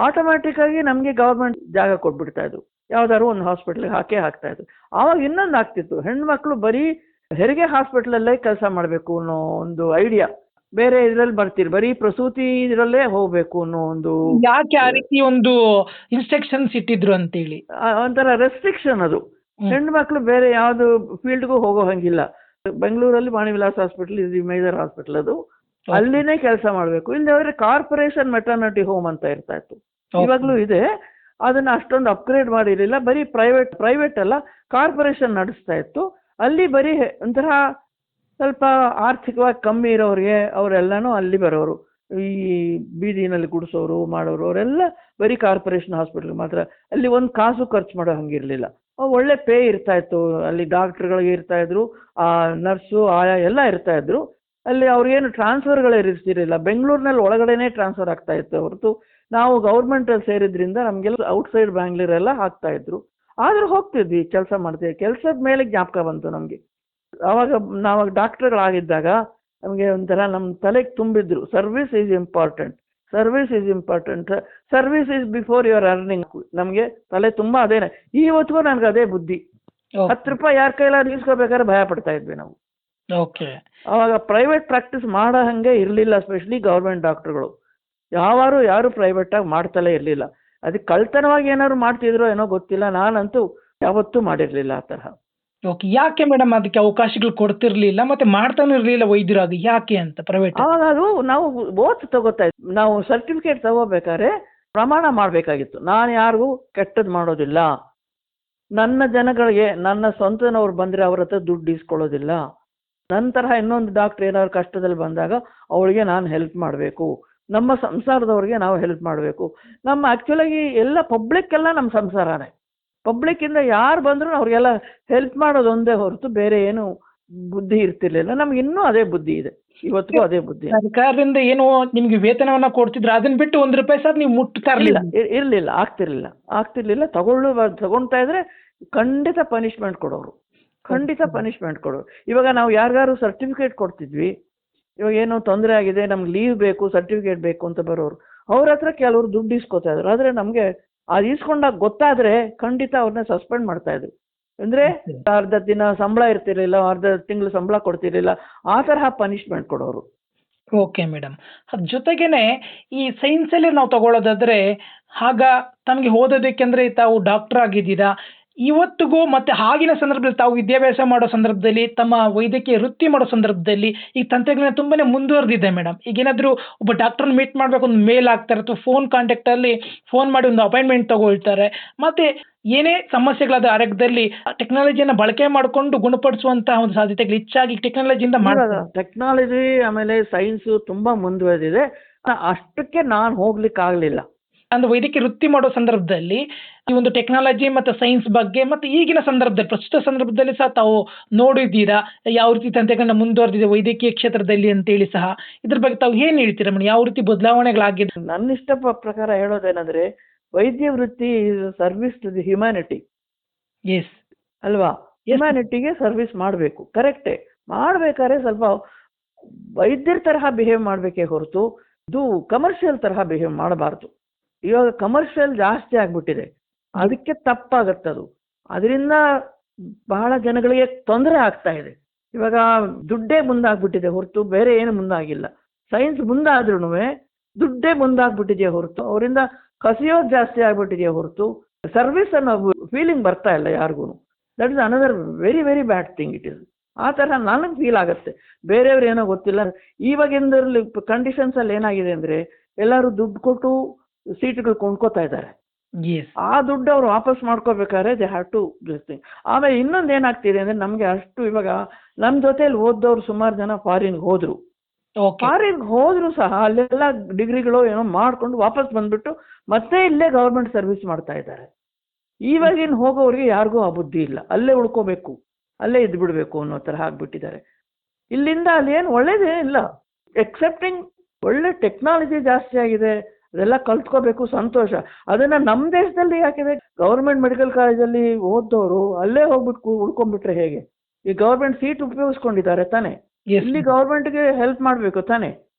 ಆಟೋಮ್ಯಾಟಿಕ್ ಆಗಿ ನಮಗೆ ಗೌರ್ಮೆಂಟ್ ಜಾಗ ಕೊಟ್ಬಿಡ್ತಾ ಇದ್ರು, ಯಾವ್ದಾದ್ರು ಒಂದು ಹಾಸ್ಪಿಟ್ಲಿಗೆ ಹಾಕ್ತಾ ಇದ್ರು. ಆವಾಗ ಇನ್ನೊಂದು ಆಗ್ತಿತ್ತು, ಹೆಣ್ಮಕ್ಳು ಬರೀ ಹೆರಿಗೆ ಹಾಸ್ಪಿಟ್ಲಲ್ಲೇ ಕೆಲಸ ಮಾಡಬೇಕು ಅನ್ನೋ ಒಂದು ಐಡಿಯಾ. ಬೇರೆ ಇದರಲ್ಲಿ ಬರ್ತೀರಿ, ಬರೀ ಪ್ರಸೂತಿ ಇದರಲ್ಲೇ ಹೋಗ್ಬೇಕು ಅನ್ನೋ ಒಂದು. ಯಾಕೆ ಆ ರೀತಿ ಒಂದು ಇನ್ಸ್ಟ್ರಕ್ಷನ್ಸ್ ಇಟ್ಟಿದ್ರು ಅಂತೇಳಿ? ಒಂಥರ ರೆಸ್ಟ್ರಿಕ್ಷನ್ ಅದು. ಹೆಣ್ಮಕ್ಳು ಬೇರೆ ಯಾವ್ದು ಫೀಲ್ಡ್ಗೂ ಹೋಗೋ ಹಂಗಿಲ್ಲ. ಬೆಂಗಳೂರಲ್ಲಿ ವಾಣಿವಿಲಾಸ್ ಹಾಸ್ಪಿಟಲ್ ಇದು ಮೇಜರ್ ಹಾಸ್ಪಿಟಲ್, ಅದು ಅಲ್ಲಿನೇ ಕೆಲಸ ಮಾಡಬೇಕು. ಇಲ್ಲದ್ರೆ ಕಾರ್ಪೊರೇಷನ್ ಮೆಟರ್ನಿಟಿ ಹೋಮ್ ಅಂತ ಇರ್ತಾ ಇತ್ತು, ಇವಾಗಲೂ ಇದೆ. ಅದನ್ನ ಅಷ್ಟೊಂದು ಅಪ್ಗ್ರೇಡ್ ಮಾಡಿರಲಿಲ್ಲ, ಬರೀ ಪ್ರೈವೇಟ್ ಅಲ್ಲ ಕಾರ್ಪೊರೇಷನ್ ನಡೆಸ್ತಾ ಇತ್ತು. ಅಲ್ಲಿ ಬರೀ ಒಂಥರ ಸ್ವಲ್ಪ ಆರ್ಥಿಕವಾಗಿ ಕಮ್ಮಿ ಇರೋರಿಗೆ ಅವರೆಲ್ಲನೂ ಅಲ್ಲಿ ಬರೋರು. ಈ ಬೀದಿನಲ್ಲಿ ಗುಡಿಸೋರು ಮಾಡೋರು ಅವರೆಲ್ಲ ಬರೀ ಕಾರ್ಪೊರೇಷನ್ ಹಾಸ್ಪಿಟ್ಲ್ಗೆ ಮಾತ್ರ. ಅಲ್ಲಿ ಒಂದು ಕಾಸು ಖರ್ಚು ಮಾಡೋ ಹಂಗಿರಲಿಲ್ಲ. ಒಳ್ಳೆ ಪೇ ಇರ್ತಾ ಇತ್ತು. ಅಲ್ಲಿ ಡಾಕ್ಟ್ರುಗಳಿಗೆ ಇರ್ತಾ ಇದ್ರು, ನರ್ಸು ಆಯಾ ಎಲ್ಲ ಇರ್ತಾ ಇದ್ರು. ಅಲ್ಲಿ ಅವ್ರಿಗೇನು ಟ್ರಾನ್ಸ್ಫರ್ಗಳೇ ಇರ್ತಿರಲಿಲ್ಲ. ಬೆಂಗಳೂರಿನಲ್ಲಿ ಒಳಗಡೆನೇ ಟ್ರಾನ್ಸ್ಫರ್ ಆಗ್ತಾ ಇತ್ತು ಹೊರತು ನಾವು ಗೌರ್ಮೆಂಟಲ್ಲಿ ಸೇರಿದ್ರಿಂದ ನಮಗೆಲ್ಲ ಔಟ್ಸೈಡ್ ಬ್ಯಾಂಗ್ಳೂರೆಲ್ಲ ಹಾಕ್ತಾ ಇದ್ರು. ಆದರೂ ಹೋಗ್ತಿದ್ವಿ, ಕೆಲಸ ಮಾಡ್ತೀವಿ. ಕೆಲಸದ ಮೇಲೆ ಜ್ಞಾಪಕ ಬಂತು ನಮಗೆ. ನಾವು ಡಾಕ್ಟರ್ಗಳಾಗಿದ್ದಾಗ ನಮಗೆ ಒಂಥರ ನಮ್ಮ ತಲೆಗೆ ತುಂಬಿದ್ರು, service is important, service is before your earning. ನಮಗೆ ತಲೆ ತುಂಬ ಅದೇನೆ, ಇವತ್ತಿಗೂ ನನಗೆ ಅದೇ ಬುದ್ಧಿ. 10 ರೂಪಾಯಿ ಯಾರ ಕೈಲಾದ್ರು ಇಸ್ಕೋಬೇಕಾದ್ರೆ ಭಯ ಪಡ್ತಾ ಇದ್ವಿ ನಾವು. ಅವಾಗ ಪ್ರೈವೇಟ್ ಪ್ರಾಕ್ಟೀಸ್ ಮಾಡೋ ಹಂಗೆ ಇರಲಿಲ್ಲ, ಸ್ಪೆಷಲಿ ಗೌರ್ಮೆಂಟ್ ಡಾಕ್ಟರ್ಗಳು ಯಾರು ಪ್ರೈವೇಟಾಗಿ ಮಾಡ್ತಲೇ ಇರಲಿಲ್ಲ. ಅದಕ್ಕೆ ಕಳ್ತನವಾಗಿ ಏನಾದ್ರು ಮಾಡ್ತಿದ್ರು ಏನೋ ಗೊತ್ತಿಲ್ಲ, ನಾನಂತೂ ಯಾವತ್ತೂ ಮಾಡಿರಲಿಲ್ಲ ಆ ತರಹ. ಯಾಕೆ ಮೇಡಮ್ ಅದಕ್ಕೆ ಅವಕಾಶಗಳು ಕೊಡ್ತಿರ್ಲಿಲ್ಲ, ಮತ್ತೆ ಮಾಡ್ತಾನೂ ಇರಲಿಲ್ಲ ವೈದ್ಯರಾಗಿ, ಯಾಕೆ ಅಂತ ಪ್ರೈವೇಟ್? ಅವಾಗ ಅದು ನಾವು ಓದ್ ತಗೋತಾ ಇದ್ವಿ. ನಾವು ಸರ್ಟಿಫಿಕೇಟ್ ತಗೋಬೇಕಾದ್ರೆ ಪ್ರಮಾಣ ಮಾಡಬೇಕಾಗಿತ್ತು, ನಾನು ಯಾರಿಗೂ ಕೆಟ್ಟದ್ದು ಮಾಡೋದಿಲ್ಲ, ನನ್ನ ಜನಗಳಿಗೆ ನನ್ನ ಸ್ವಂತನವ್ರು ಬಂದರೆ ಅವ್ರ ಹತ್ರ ದುಡ್ಡು ಇಸ್ಕೊಳ್ಳೋದಿಲ್ಲ, ನನ್ನ ತರಹ ಇನ್ನೊಂದು ಡಾಕ್ಟ್ರ್ ಏನಾದ್ರು ಕಷ್ಟದಲ್ಲಿ ಬಂದಾಗ ಅವಳಿಗೆ ನಾನು ಹೆಲ್ಪ್ ಮಾಡಬೇಕು, ನಮ್ಮ ಸಂಸಾರದವ್ರಿಗೆ ನಾವು ಹೆಲ್ಪ್ ಮಾಡಬೇಕು. ನಮ್ಮ ಆ್ಯಕ್ಚುಲಾಗಿ ಎಲ್ಲ ಪಬ್ಲಿಕ್ಕೆಲ್ಲ ನಮ್ಮ ಸಂಸಾರನೇ. ಪಬ್ಲಿಕ್ಕಿಂದ ಯಾರು ಬಂದರೂ ಅವ್ರಿಗೆಲ್ಲ ಹೆಲ್ಪ್ ಮಾಡೋದು ಒಂದೇ ಹೊರತು ಬೇರೆ ಏನು ಬುದ್ಧಿ ಇರ್ತಿರ್ಲಿಲ್ಲ. ನಮ್ಗೆ ಇನ್ನೂ ಅದೇ ಬುದ್ಧಿ ಇದೆ, ಇವತ್ತಿಗೂ ಅದೇ ಬುದ್ಧಿ ಇದೆ. ಸರ್ಕಾರದಿಂದ ಏನು ನಿಮ್ಗೆ ವೇತನವನ್ನ ಕೊಡ್ತಿದ್ರು, ಅದನ್ನ ಬಿಟ್ಟು 1 ರೂಪಾಯಿ ಸರ್ ನೀವು ಮುಟ್ತಾ ಇಲ್ಲ ಇರ್ಲಿಲ್ಲ. ಇರ್ಲಿಲ್ಲ, ಆಗ್ತಿರ್ಲಿಲ್ಲ. ತಗೊಳ್ತಾ ಇದ್ರೆ ಖಂಡಿತ ಪನಿಷ್ಮೆಂಟ್ ಕೊಡೋರು, ಖಂಡಿತ ಪನಿಷ್ಮೆಂಟ್ ಕೊಡೋರು. ಇವಾಗ ನಾವು ಯಾರಿಗಾರು ಸರ್ಟಿಫಿಕೇಟ್ ಕೊಡ್ತಿದ್ವಿ, ಇವಾಗ ಏನೋ ತೊಂದರೆ ಆಗಿದೆ, ನಮ್ಗೆ ಲೀವ್ ಬೇಕು, ಸರ್ಟಿಫಿಕೇಟ್ ಬೇಕು ಅಂತ ಬರೋರು, ಅವ್ರ ಹತ್ರ ಕೆಲವರು ದುಡ್ಡು ಇಸ್ಕೊತಾ ಇದ್ರು. ಆದ್ರೆ ನಮ್ಗೆ ಅದು ಇಸ್ಕೊಂಡಾಗ ಗೊತ್ತಾದ್ರೆ ಖಂಡಿತ ಅವ್ರನ್ನ ಸಸ್ಪೆಂಡ್ ಮಾಡ್ತಾ ಇದ್ರು. ಅಂದ್ರೆ ಅರ್ಧ ದಿನ ಸಂಬಳ ಇರ್ತಿರ್ಲಿಲ್ಲ, ಅರ್ಧ ತಿಂಗಳು ಸಂಬಳ ಕೊಡ್ತಿರ್ಲಿಲ್ಲ, ಆ ತರಹ ಪನಿಷ್ಮೆಂಟ್ ಕೊಡೋರು. Okay madam. ಅದ್ರ ಜೊತೆಗೇನೆ ಈ ಸೈನ್ಸಲ್ಲಿ ನಾವು ತಗೊಳ್ಳೋದಾದ್ರೆ, ಆಗ ತಮಗೆ ಓದೋದಕ್ಕೆಂದ್ರೆ ತಾವು ಡಾಕ್ಟರ್ ಆಗಿದ್ದೀರಾ. ಇವತ್ತಿಗೂ ಮತ್ತೆ ಆಗಿನ ಸಂದರ್ಭದಲ್ಲಿ ತಾವು ವಿದ್ಯಾಭ್ಯಾಸ ಮಾಡೋ ಸಂದರ್ಭದಲ್ಲಿ, ತಮ್ಮ ವೈದ್ಯಕೀಯ ವೃತ್ತಿ ಮಾಡೋ ಸಂದರ್ಭದಲ್ಲಿ ಈ ತಂತ್ರಜ್ಞಾನ ತುಂಬಾನೇ ಮುಂದುವರೆದಿದೆ ಮೇಡಮ್. ಈಗೇನಾದರೂ ಒಬ್ಬ ಡಾಕ್ಟರ್ನ ಮೀಟ್ ಮಾಡಬೇಕು, ಒಂದು ಮೇಲ್ ಹಾಕ್ತಾರೆ ಅಥವಾ ಫೋನ್ ಕಾಂಟ್ಯಾಕ್ಟಲ್ಲಿ ಫೋನ್ ಮಾಡಿ ಒಂದು ಅಪಾಯಿಂಟ್ಮೆಂಟ್ ತಗೊಳ್ತಾರೆ. ಮತ್ತೆ ಏನೇ ಸಮಸ್ಯೆಗಳಾದ ಆರೋಗ್ಯದಲ್ಲಿ ಟೆಕ್ನಾಲಜಿಯನ್ನು ಬಳಕೆ ಮಾಡಿಕೊಂಡು ಗುಣಪಡಿಸುವಂತಹ ಒಂದು ಸಾಧ್ಯತೆಗಳು ಹೆಚ್ಚಾಗಿ ಟೆಕ್ನಾಲಜಿಯಿಂದ ಮಾಡ್ತಾರೆ. ಟೆಕ್ನಾಲಜಿ ಆಮೇಲೆ ಸೈನ್ಸ್ ತುಂಬಾ ಮುಂದುವರೆದಿದೆ. ಅಷ್ಟಕ್ಕೆ ನಾನು ಹೋಗ್ಲಿಕ್ಕೆ ಆಗ್ಲಿಲ್ಲ. ಒಂದು ವೈದ್ಯಕೀಯ ವೃತ್ತಿ ಮಾಡೋ ಸಂದರ್ಭದಲ್ಲಿ ಈ ಒಂದು ಟೆಕ್ನಾಲಜಿ ಮತ್ತು ಸೈನ್ಸ್ ಬಗ್ಗೆ ಮತ್ತು ಈಗಿನ ಸಂದರ್ಭದಲ್ಲಿ, ಪ್ರಸ್ತುತ ಸಂದರ್ಭದಲ್ಲಿ ಸಹ ತಾವು ನೋಡಿದ್ದೀರಾ ಯಾವ ರೀತಿ ತಂತ್ರಜ್ಞಾನ ಮುಂದುವರೆದಿದೆ ವೈದ್ಯಕೀಯ ಕ್ಷೇತ್ರದಲ್ಲಿ ಅಂತೇಳಿ ಸಹ. ಇದ್ರ ಬಗ್ಗೆ ತಾವು ಏನು ಹೇಳ್ತೀರಾ ಮೇಡಮ್? ಯಾವ ರೀತಿ ಬದಲಾವಣೆಗಳಾಗಿದೆ? ನನ್ನ ಇಷ್ಟ ಪ್ರಕಾರ ಹೇಳೋದೇನಂದ್ರೆ, ವೈದ್ಯ ವೃತ್ತಿ service to the humanity is ಅಲ್ವಾ? ಹ್ಯುಮ್ಯಾನಿಟಿಗೆ ಸರ್ವಿಸ್ ಮಾಡಬೇಕು, ಕರೆಕ್ಟೇ. ಮಾಡ್ಬೇಕಾದ್ರೆ ಸ್ವಲ್ಪ ವೈದ್ಯರ ತರಹ ಬಿಹೇವ್ ಮಾಡಬೇಕೇ ಹೊರತು ಇದು ಕಮರ್ಷಿಯಲ್ ತರಹ ಬಿಹೇವ್ ಮಾಡಬಾರ್ದು. ಇವಾಗ ಕಮರ್ಷಿಯಲ್ ಜಾಸ್ತಿ ಆಗ್ಬಿಟ್ಟಿದೆ, ಅದಕ್ಕೆ ತಪ್ಪಾಗತ್ತದು. ಅದರಿಂದ ಬಹಳ ಜನಗಳಿಗೆ ತೊಂದರೆ ಆಗ್ತಾ ಇದೆ. ಇವಾಗ ದುಡ್ಡೇ ಮುಂದಾಗ್ಬಿಟ್ಟಿದೆ ಹೊರತು ಬೇರೆ ಏನು ಮುಂದಾಗಿಲ್ಲ. ಸೈನ್ಸ್ ಮುಂದಾದ್ರೂ ದುಡ್ಡೇ ಮುಂದಾಗ್ಬಿಟ್ಟಿದೆಯೇ ಹೊರತು, ಅವರಿಂದ ಕಸಿಯೋದು ಜಾಸ್ತಿ ಆಗ್ಬಿಟ್ಟಿದೆಯೇ ಹೊರತು ಸರ್ವಿಸ್ ಅನ್ನೋ ಫೀಲಿಂಗ್ ಬರ್ತಾ ಇಲ್ಲ ಯಾರಿಗೂ. That is another very very bad thing it is. ಆ ಥರ ನನಗೆ ಫೀಲ್ ಆಗುತ್ತೆ. ಬೇರೆಯವ್ರು ಏನೋ ಗೊತ್ತಿಲ್ಲ. ಇವಾಗಿಂದರಲ್ಲಿ ಕಂಡೀಷನ್ಸ್ ಅಲ್ಲಿ ಏನಾಗಿದೆ ಅಂದ್ರೆ, ಎಲ್ಲರೂ ದುಡ್ಡು ಕೊಟ್ಟು ಸೀಟ್ಗಳು ಕೊಂಡ್ಕೋತಾ ಇದ್ದಾರೆ. ಆ ದುಡ್ಡು ಅವ್ರು ವಾಪಸ್ ಮಾಡ್ಕೋಬೇಕಾದ್ರೆ they have to this thing. ಆಮೇಲೆ ಇನ್ನೊಂದು ಏನಾಗ್ತಿದೆ ಅಂದ್ರೆ, ನಮ್ಗೆ ಅಷ್ಟು ಇವಾಗ ನಮ್ಮ ಜೊತೆಲಿ ಓದ್ದವ್ರು ಸುಮಾರು ಜನ ಫಾರಿನ್ಗೆ ಹೋದ್ರು. ಫಾರಿನ್ಗೆ ಹೋದ್ರು ಸಹ ಅಲ್ಲೆಲ್ಲ ಡಿಗ್ರಿಗಳು ಏನೋ ಮಾಡ್ಕೊಂಡು ವಾಪಸ್ ಬಂದ್ಬಿಟ್ಟು ಮತ್ತೆ ಇಲ್ಲೇ ಗವರ್ಮೆಂಟ್ ಸರ್ವಿಸ್ ಮಾಡ್ತಾ ಇದ್ದಾರೆ. ಇವಾಗಿನ ಹೋಗೋರಿಗೆ ಯಾರಿಗೂ ಆ ಬುದ್ಧಿ ಇಲ್ಲ, ಅಲ್ಲೇ ಉಳ್ಕೋಬೇಕು, ಅಲ್ಲೇ ಇದ್ದು ಬಿಡಬೇಕು ಅನ್ನೋ ಥರ ಆಗ್ಬಿಟ್ಟಿದ್ದಾರೆ. ಇಲ್ಲಿಂದ ಅಲ್ಲಿ ಏನು ಒಳ್ಳೇದೇ ಇಲ್ಲ, ಎಕ್ಸೆಪ್ಟಿಂಗ್ ಒಳ್ಳೆ ಟೆಕ್ನಾಲಜಿ ಜಾಸ್ತಿ ಆಗಿದೆ, ಅದೆಲ್ಲ ಕಲ್ತ್ಕೋಬೇಕು, ಸಂತೋಷ. ಅದನ್ನ ನಮ್ಮ ದೇಶದಲ್ಲಿ ಯಾಕಿದೆ? ಗೌರ್ಮೆಂಟ್ ಮೆಡಿಕಲ್ ಕಾಲೇಜಲ್ಲಿ ಓದ್ದವರು ಅಲ್ಲೇ ಹೋಗ್ಬಿಟ್ಟು ಉಳ್ಕೊಂಡ್ಬಿಟ್ರೆ ಹೇಗೆ? ಈ ಗೌರ್ಮೆಂಟ್ ಸೀಟ್ ಉಪಯೋಗಿಸ್ಕೊಂಡಿದ್ದಾರೆ ತಾನೆ, ಇಲ್ಲಿ ಗೌರ್ಮೆಂಟ್ಗೆ ಹೆಲ್ಪ್ ಮಾಡಬೇಕು ತಾನೆ.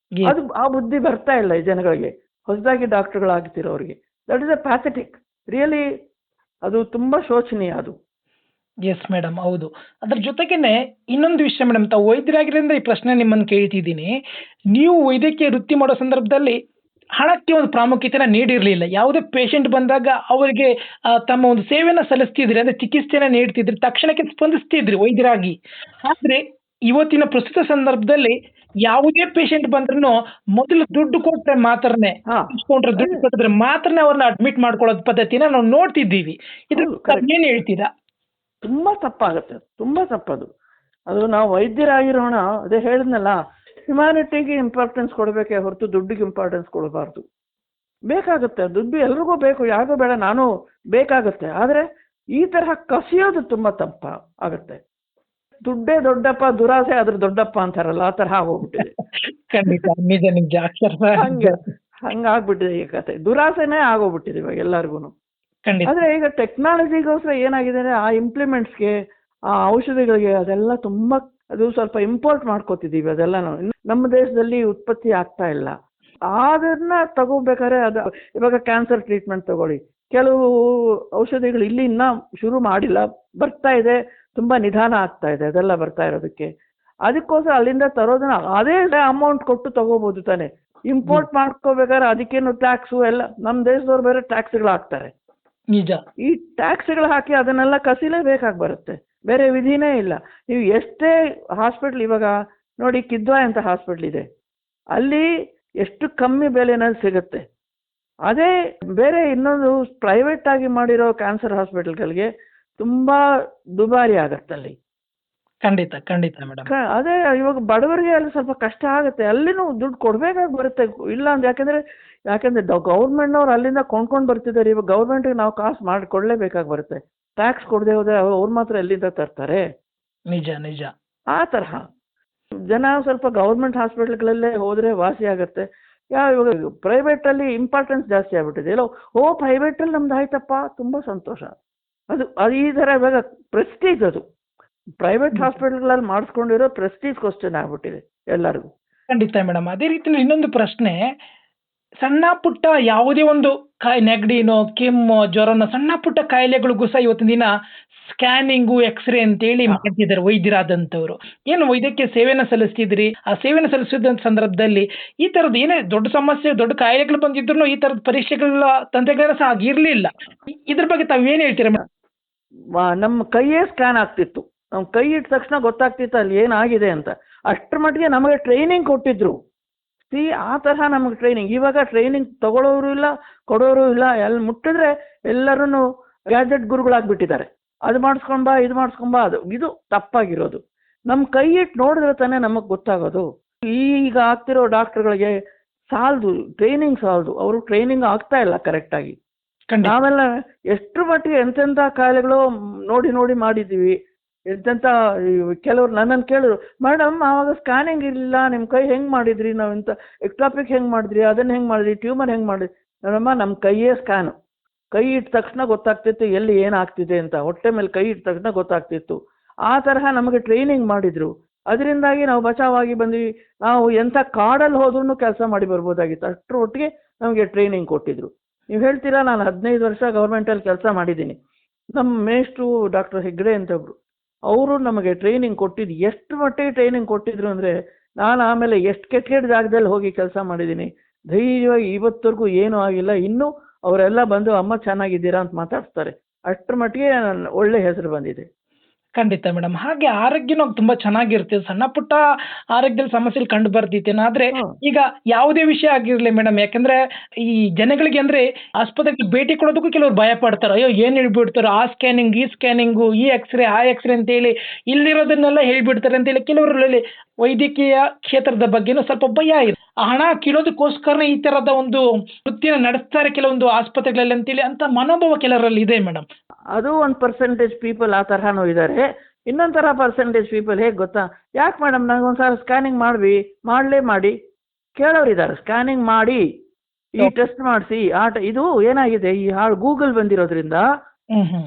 ಅದು ಆ ಬುದ್ಧಿ ಬರ್ತಾ ಇಲ್ಲ ಈ ಜನಗಳಿಗೆ, ಹೊಸದಾಗಿ ಡಾಕ್ಟರ್ಗಳಾಗ್ತಿರೋರಿಗೆ. That is a pathetic, really ಅದು ತುಂಬಾ ಶೋಚನೀಯ ಅದು. ಎಸ್ ಮೇಡಮ್, ಹೌದು. ಅದ್ರ ಜೊತೆಗೇನೆ ಇನ್ನೊಂದು ವಿಷಯ ಮೇಡಮ್, ತಾವು ವೈದ್ಯರಾಗಿರೋದ್ರಿಂದ ಈ ಪ್ರಶ್ನೆ ನಿಮ್ಮನ್ನು ಕೇಳ್ತಿದ್ದೀನಿ. ನೀವು ವೈದ್ಯಕೀಯ ವೃತ್ತಿ ಮಾಡೋ ಸಂದರ್ಭದಲ್ಲಿ ಹಣಕ್ಕೆ ಒಂದು ಪ್ರಾಮುಖ್ಯತೆನ ನೀಡಿರಲಿಲ್ಲ. ಯಾವುದೇ ಪೇಷಂಟ್ ಬಂದಾಗ ಅವರಿಗೆ ತಮ್ಮ ಒಂದು ಸೇವೆಯನ್ನು ಸಲ್ಲಿಸ್ತಿದ್ರಿ, ಅಂದರೆ ಚಿಕಿತ್ಸೆನ ನೀಡ್ತಿದ್ರಿ, ತಕ್ಷಣಕ್ಕೆ ಸ್ಪಂದಿಸ್ತಿದ್ರಿ ವೈದ್ಯರಾಗಿ. ಆದರೆ ಇವತ್ತಿನ ಪ್ರಸ್ತುತ ಸಂದರ್ಭದಲ್ಲಿ ಯಾವುದೇ ಪೇಷಂಟ್ ಬಂದ್ರೂ ಮೊದಲು ದುಡ್ಡು ಕೊಟ್ಟರೆ ಮಾತ್ರನೇ, ಇಸ್ಕೊಂಡ್ರೆ ದುಡ್ಡು ಕೊಟ್ಟಿದ್ರೆ ಮಾತ್ರನೇ ಅವ್ರನ್ನ ಅಡ್ಮಿಟ್ ಮಾಡ್ಕೊಳ್ಳೋದು ಪದ್ಧತಿನ ನಾವು ನೋಡ್ತಿದ್ದೀವಿ. ಇದ್ರ ಏನು ಹೇಳ್ತೀರಾ? ತುಂಬಾ ತಪ್ಪಾಗುತ್ತೆ, ತುಂಬಾ ತಪ್ಪದು. ಅದು ನಾವು ವೈದ್ಯರಾಗಿರೋಣ, ಅದೇ ಹೇಳಿದ್ನಲ್ಲ, ಹ್ಯುಮ್ಯಾನಿಟಿಗೆ ಇಂಪಾರ್ಟೆನ್ಸ್ ಕೊಡಬೇಕೇ ಹೊರತು ದುಡ್ಡಿಗೆ ಇಂಪಾರ್ಟೆನ್ಸ್ ಕೊಡಬಾರ್ದು. ಬೇಕಾಗುತ್ತೆ ದುಡ್ಡು, ಎಲ್ರಿಗೂ ಬೇಕು, ಯಾರಿಗೂ ಬೇಡ, ನಾನು ಬೇಕಾಗುತ್ತೆ. ಆದರೆ ಈ ತರಹ ಕಸಿಯೋದು ತುಂಬಾ ತಪ್ಪ ಆಗುತ್ತೆ. ದುಡ್ಡೇ ದೊಡ್ಡಪ್ಪ, ದುರಾಸೆ ಅದ್ರ ದೊಡ್ಡಪ್ಪ ಅಂತಾರಲ್ಲ, ಆ ತರಹ ಹೋಗ್ಬಿಟ್ಟಿದೆ. ಖಂಡಿತ, ನಿಜ ನಿಜ. ಹಂಗಾಗ್ಬಿಟ್ಟಿದೆ ಈ ಕತೆ, ದುರಾಸೆನೇ ಆಗೋಗ್ಬಿಟ್ಟಿದೆ ಇವಾಗ ಎಲ್ಲರಿಗೂ. ಆದ್ರೆ ಈಗ ಟೆಕ್ನಾಲಜಿಗೋಸ್ಕರ ಏನಾಗಿದೆ ಅಂದ್ರೆ, ಆ ಇಂಪ್ಲಿಮೆಂಟ್ಸ್ಗೆ, ಆ ಔಷಧಿಗಳಿಗೆ ಅದೆಲ್ಲ ತುಂಬಾ, ಅದು ಸ್ವಲ್ಪ ಇಂಪೋರ್ಟ್ ಮಾಡ್ಕೋತಿದೀವಿ. ಅದೆಲ್ಲ ನಮ್ಮ ದೇಶದಲ್ಲಿ ಉತ್ಪತ್ತಿ ಆಗ್ತಾ ಇಲ್ಲ. ಅದನ್ನ ತಗೋಬೇಕಾದ್ರೆ ಅದು, ಇವಾಗ ಕ್ಯಾನ್ಸರ್ ಟ್ರೀಟ್ಮೆಂಟ್ ತಗೊಳ್ಳಿ, ಕೆಲವು ಔಷಧಿಗಳು ಇಲ್ಲಿ ಇನ್ನ ಶುರು ಮಾಡಿಲ್ಲ, ಬರ್ತಾ ಇದೆ, ತುಂಬಾ ನಿಧಾನ ಆಗ್ತಾ ಇದೆ ಅದೆಲ್ಲ ಬರ್ತಾ ಇರೋದಕ್ಕೆ. ಅದಕ್ಕೋಸ್ಕರ ಅಲ್ಲಿಂದ ತರೋದನ್ನ ಅದೇ ಅಮೌಂಟ್ ಕೊಟ್ಟು ತಗೋಬಹುದು ತಾನೆ. ಇಂಪೋರ್ಟ್ ಮಾಡ್ಕೋಬೇಕಾದ್ರೆ ಅದಕ್ಕೇನು ಟ್ಯಾಕ್ಸು ಎಲ್ಲ, ನಮ್ಮ ದೇಶದವ್ರು ಬೇರೆ ಟ್ಯಾಕ್ಸ್ಗಳು ಹಾಕ್ತಾರೆ. ನಿಜ. ಈ ಟ್ಯಾಕ್ಸ್ಗಳು ಹಾಕಿ ಅದನ್ನೆಲ್ಲ ಕಸಿಲೇಬೇಕಾಗಿ ಬರುತ್ತೆ, ಬೇರೆ ವಿಧಿನೇ ಇಲ್ಲ. ನೀವು ಎಷ್ಟೇ ಹಾಸ್ಪಿಟ್ಲ್, ಇವಾಗ ನೋಡಿ ಕಿದ್ವಾಯ್ ಅಂತ ಹಾಸ್ಪಿಟ್ಲ್ ಇದೆ, ಅಲ್ಲಿ ಎಷ್ಟು ಕಮ್ಮಿ ಬೆಲೆನಲ್ಲಿ ಸಿಗುತ್ತೆ. ಅದೇ ಬೇರೆ ಇನ್ನೊಂದು ಪ್ರೈವೇಟ್ ಆಗಿ ಮಾಡಿರೋ ಕ್ಯಾನ್ಸರ್ ಹಾಸ್ಪಿಟಲ್ಗಳಿಗೆ ತುಂಬಾ ದುಬಾರಿ ಆಗತ್ತಲ್ಲಿ. ಖಂಡಿತ ಖಂಡಿತ ಮೇಡಮ್. ಅದೇ ಇವಾಗ ಬಡವರಿಗೆ ಅಲ್ಲಿ ಸ್ವಲ್ಪ ಕಷ್ಟ ಆಗುತ್ತೆ, ಅಲ್ಲಿನೂ ದುಡ್ಡು ಕೊಡ್ಬೇಕಾಗಿ ಬರುತ್ತೆ. ಇಲ್ಲ ಅಂತ ಯಾಕಂದ್ರೆ ಗೌರ್ಮೆಂಟ್ನವ್ರು ಅಲ್ಲಿಂದ ಕೊಂಡ್ಕೊಂಡು ಬರ್ತಿದ್ದಾರೆ. ಇವಾಗ ಗೌರ್ಮೆಂಟ್ಗೆ ನಾವು ಕಾಸು ಮಾಡಿ ಕೊಡಲೇಬೇಕಾಗಿ ಬರುತ್ತೆ. ಟ್ಯಾಕ್ಸ್ ಕೊಡದೆ ಹೋದ್ರೆ ಅವ್ರು ಮಾತ್ರ ಎಲ್ಲಿಂದ ತರ್ತಾರೆ? ನಿಜ ನಿಜ. ಆ ತರಹ ಜನ ಸ್ವಲ್ಪ ಗೌರ್ಮೆಂಟ್ ಹಾಸ್ಪಿಟ್ಲ್ಗಳಲ್ಲೇ ಹೋದರೆ ವಾಸಿ ಆಗುತ್ತೆ. ಇವಾಗ ಪ್ರೈವೇಟಲ್ಲಿ ಇಂಪಾರ್ಟೆನ್ಸ್ ಜಾಸ್ತಿ ಆಗ್ಬಿಟ್ಟಿದೆ. ಎಲ್ಲೋ ಪ್ರೈವೇಟಲ್ಲಿ ನಮ್ದು ಆಯ್ತಪ್ಪ ತುಂಬ ಸಂತೋಷ. ಅದು ಈ ಥರ ಇವಾಗ ಪ್ರೆಸ್ಟೀಜ್, ಅದು ಪ್ರೈವೇಟ್ ಹಾಸ್ಪಿಟಲ್ಗಳಲ್ಲಿ ಮಾಡಿಸ್ಕೊಂಡಿರೋ ಪ್ರೆಸ್ಟೀಜ್ ಕ್ವಶನ್ ಆಗ್ಬಿಟ್ಟಿದೆ ಎಲ್ಲರಿಗೂ. ಖಂಡಿತ ಮೇಡಮ್. ಅದೇ ರೀತಿ ಇನ್ನೊಂದು ಪ್ರಶ್ನೆ, ಸಣ್ಣ ಪುಟ್ಟ ಯಾವುದೇ ಒಂದು ನೆಗಡಿನೋ ಕೆಮ್ಮು ಜ್ವರನೋ ಸಣ್ಣ ಪುಟ್ಟ ಕಾಯಿಲೆಗಳಿಗೂ ಸಹ ಇವತ್ತಿನ ದಿನ ಸ್ಕ್ಯಾನಿಂಗು ಎಕ್ಸ್ರೇ ಅಂತೇಳಿ ಮಾಡ್ತಿದ್ದಾರೆ ವೈದ್ಯರಾದಂಥವ್ರು. ಏನು ವೈದ್ಯಕೀಯ ಸೇವೆನ ಸಲ್ಲಿಸ್ತಿದ್ರಿ, ಆ ಸೇವೆನ ಸಲ್ಲಿಸಿದ ಸಂದರ್ಭದಲ್ಲಿ ಈ ತರದ್ದು ಏನೇ ದೊಡ್ಡ ಸಮಸ್ಯೆ ದೊಡ್ಡ ಕಾಯಿಲೆಗಳು ಬಂದಿದ್ರು ಈ ತರದ ಪರೀಕ್ಷೆಗಳ ತಂತ್ರಜ್ಞಾನ ಸಹ ಆಗಿರ್ಲಿಲ್ಲ. ಇದ್ರ ಬಗ್ಗೆ ತಾವು ಏನ್ ಹೇಳ್ತೀರಾ ಮೇಡಮ್? ನಮ್ಮ ಕೈಯೇ ಸ್ಕ್ಯಾನ್ ಆಗ್ತಿತ್ತು. ನಮ್ಮ ಕೈ ಇಟ್ಟ ತಕ್ಷಣ ಗೊತ್ತಾಗ್ತಿತ್ತು ಅಲ್ಲಿ ಏನಾಗಿದೆ ಅಂತ. ಅಷ್ಟರ ಮಟ್ಟಿಗೆ ನಮಗೆ ಟ್ರೈನಿಂಗ್ ಕೊಟ್ಟಿದ್ರು. ಆ ತರಹ ನಮಗೆ ಟ್ರೈನಿಂಗ್. ಇವಾಗ ಟ್ರೈನಿಂಗ್ ತಗೊಳ್ಳೋರು ಇಲ್ಲ, ಕೊಡೋರು ಇಲ್ಲ. ಎಲ್ಲಿ ಮುಟ್ಟಿದ್ರೆ ಎಲ್ಲರೂ ಗ್ಯಾಜೆಟ್ ಗುರುಗಳಾಗ್ಬಿಟ್ಟಿದ್ದಾರೆ. ಅದು ಮಾಡಿಸ್ಕೊಂಬ, ಇದು ಮಾಡಿಸ್ಕೊಂಬ, ಇದು ತಪ್ಪಾಗಿರೋದು. ನಮ್ಮ ಕೈ ಇಟ್ಟು ನೋಡಿದ್ರೆ ತಾನೇ ನಮಗೆ ಗೊತ್ತಾಗೋದು. ಈಗ ಆಗ್ತಿರೋ ಡಾಕ್ಟರ್ಗಳಿಗೆ ಸಾಲದು, ಟ್ರೈನಿಂಗ್ ಸಾಲದು. ಅವರು ಟ್ರೈನಿಂಗ್ ಆಗ್ತಾ ಇಲ್ಲ ಕರೆಕ್ಟಾಗಿ. ನಾವೆಲ್ಲ ಎಷ್ಟು ಮಟ್ಟಿಗೆ ಎಂತೆಂಥ ಕಾಯಿಲೆಗಳು ನೋಡಿ ಮಾಡಿದ್ದೀವಿ. ಎಂತೆಂಥ ಕೆಲವ್ರು ನನ್ನನ್ನು ಕೇಳಿದ್ರು, ಮೇಡಮ್ ಆವಾಗ ಸ್ಕ್ಯಾನಿಂಗ್ ಇರಲಿಲ್ಲ, ನಿಮ್ಮ ಕೈ ಹೆಂಗೆ ಮಾಡಿದ್ರಿ, ನಾವು ಇಂಥ ಎಕ್ಟಾಪಿಕ್ ಹೆಂಗೆ ಮಾಡಿದ್ರಿ, ಅದನ್ನು ಹೆಂಗೆ ಮಾಡಿದ್ರಿ, ಟ್ಯೂಮರ್ ಹೆಂಗೆ ಮಾಡಿದ್ರಿ? ನೋಡಮ್ಮ, ನಮ್ಮ ಕೈಯೇ ಸ್ಕ್ಯಾನು. ಕೈ ಇಟ್ಟ ತಕ್ಷಣ ಗೊತ್ತಾಗ್ತಿತ್ತು ಎಲ್ಲಿ ಏನಾಗ್ತಿದೆ ಅಂತ. ಹೊಟ್ಟೆ ಮೇಲೆ ಕೈ ಇಟ್ಟ ತಕ್ಷಣ ಗೊತ್ತಾಗ್ತಿತ್ತು. ಆ ತರಹ ನಮಗೆ ಟ್ರೈನಿಂಗ್ ಮಾಡಿದರು. ಅದರಿಂದಾಗಿ ನಾವು ಬಚಾವಾಗಿ ಬಂದ್ವಿ. ನಾವು ಎಂಥ ಕಾಡಲ್ಲಿ ಹೋದ್ರೂ ಕೆಲಸ ಮಾಡಿ ಬರ್ಬೋದಾಗಿತ್ತು. ಅಷ್ಟರ ಒಟ್ಟಿಗೆ ನಮಗೆ ಟ್ರೈನಿಂಗ್ ಕೊಟ್ಟಿದ್ರು. ನೀವು ಹೇಳ್ತೀರಾ, ನಾನು 15 ವರ್ಷ ಗೌರ್ಮೆಂಟಲ್ಲಿ ಕೆಲಸ ಮಾಡಿದ್ದೀನಿ. ನಮ್ಮ ಮೇಷ್ಟ್ರು ಡಾಕ್ಟರ್ ಹೆಗ್ಡೆ ಅಂತೊಬ್ರು, ಅವರು ನಮಗೆ ಟ್ರೈನಿಂಗ್ ಕೊಟ್ಟಿದ್ದು. ಎಷ್ಟು ಮಟ್ಟಿಗೆ ಟ್ರೈನಿಂಗ್ ಕೊಟ್ಟಿದ್ರು ಅಂದರೆ, ನಾನು ಆಮೇಲೆ ಎಷ್ಟು ಕೆಟ್ಟ ಜಾಗದಲ್ಲಿ ಹೋಗಿ ಕೆಲಸ ಮಾಡಿದ್ದೀನಿ. ಧೈರ್ಯವಾಗಿ ಇವತ್ತವರೆಗೂ ಏನೂ ಆಗಿಲ್ಲ. ಇನ್ನೂ ಅವರೆಲ್ಲ ಬಂದು ಅಮ್ಮ ಚೆನ್ನಾಗಿದ್ದೀರಾ ಅಂತ ಮಾತಾಡ್ತಾರೆ. ಅಷ್ಟರ ಮಟ್ಟಿಗೆ ಒಳ್ಳೆ ಹೆಸರು ಬಂದಿದೆ. ಖಂಡಿತ ಮೇಡಮ್. ಹಾಗೆ ಆರೋಗ್ಯನೂ ತುಂಬಾ ಚೆನ್ನಾಗಿರ್ತದೆ. ಸಣ್ಣ ಪುಟ್ಟ ಆರೋಗ್ಯದಲ್ಲಿ ಸಮಸ್ಯೆಗಳು ಕಂಡು ಬರ್ತಿತ್ತೇನೋ. ಆದ್ರೆ ಈಗ ಯಾವುದೇ ವಿಷಯ ಆಗಿರ್ಲಿ ಮೇಡಮ್, ಯಾಕಂದ್ರೆ ಈ ಜನಗಳಿಗೆ ಅಂದ್ರೆ ಆಸ್ಪತ್ರೆಗೆ ಭೇಟಿ ಕೊಡೋದಕ್ಕೂ ಕೆಲವರು ಭಯ ಪಡ್ತಾರೆ. ಅಯ್ಯೋ ಏನ್ ಹೇಳ್ಬಿಡ್ತಾರೋ, ಆ ಸ್ಕ್ಯಾನಿಂಗ್ ಈ ಸ್ಕ್ಯಾನಿಂಗು, ಈ ಎಕ್ಸ್ರೇ ಆ ಎಕ್ಸ್ರೇ ಅಂತೇಳಿ ಇಲ್ದಿರೋದನ್ನೆಲ್ಲ ಹೇಳ್ಬಿಡ್ತಾರೆ ಅಂತೇಳಿ ಕೆಲವರಲ್ಲಿ ವೈದ್ಯಕೀಯ ಕ್ಷೇತ್ರದ ಬಗ್ಗೆನೂ ಸ್ವಲ್ಪ ಭಯ ಇದೆ. ಆ ಹಣ ಕೀಳೋದಕ್ಕೋಸ್ಕರ ಈ ತರದ ಒಂದು ವೃತ್ತಿನ ನಡೆಸ್ತಾರೆ ಕೆಲವೊಂದು ಆಸ್ಪತ್ರೆಗಳಲ್ಲಿ ಅಂತೇಳಿ ಅಂತ ಮನೋಭಾವ ಕೆಲವರಲ್ಲಿ ಇದೆ ಮೇಡಮ್. ಅದು 1% ಪೀಪಲ್ ಆ ತರಹನೂ ಇದ್ದಾರೆ. ಇನ್ನೊಂದು ಥರ ಪರ್ಸೆಂಟೇಜ್ ಪೀಪಲ್ ಹೇಗೆ ಗೊತ್ತಾ, ಯಾಕೆ ಮೇಡಮ್ ನನಗೊಂದ್ಸಲ ಸ್ಕ್ಯಾನಿಂಗ್ ಮಾಡಿ ಕೇಳೋರಿದ್ದಾರೆ. ಸ್ಕ್ಯಾನಿಂಗ್ ಮಾಡಿ, ಈ ಟೆಸ್ಟ್ ಮಾಡಿಸಿ, ಇದು ಏನಾಗಿದೆ, ಈ ಗೂಗಲ್ ಬಂದಿರೋದ್ರಿಂದ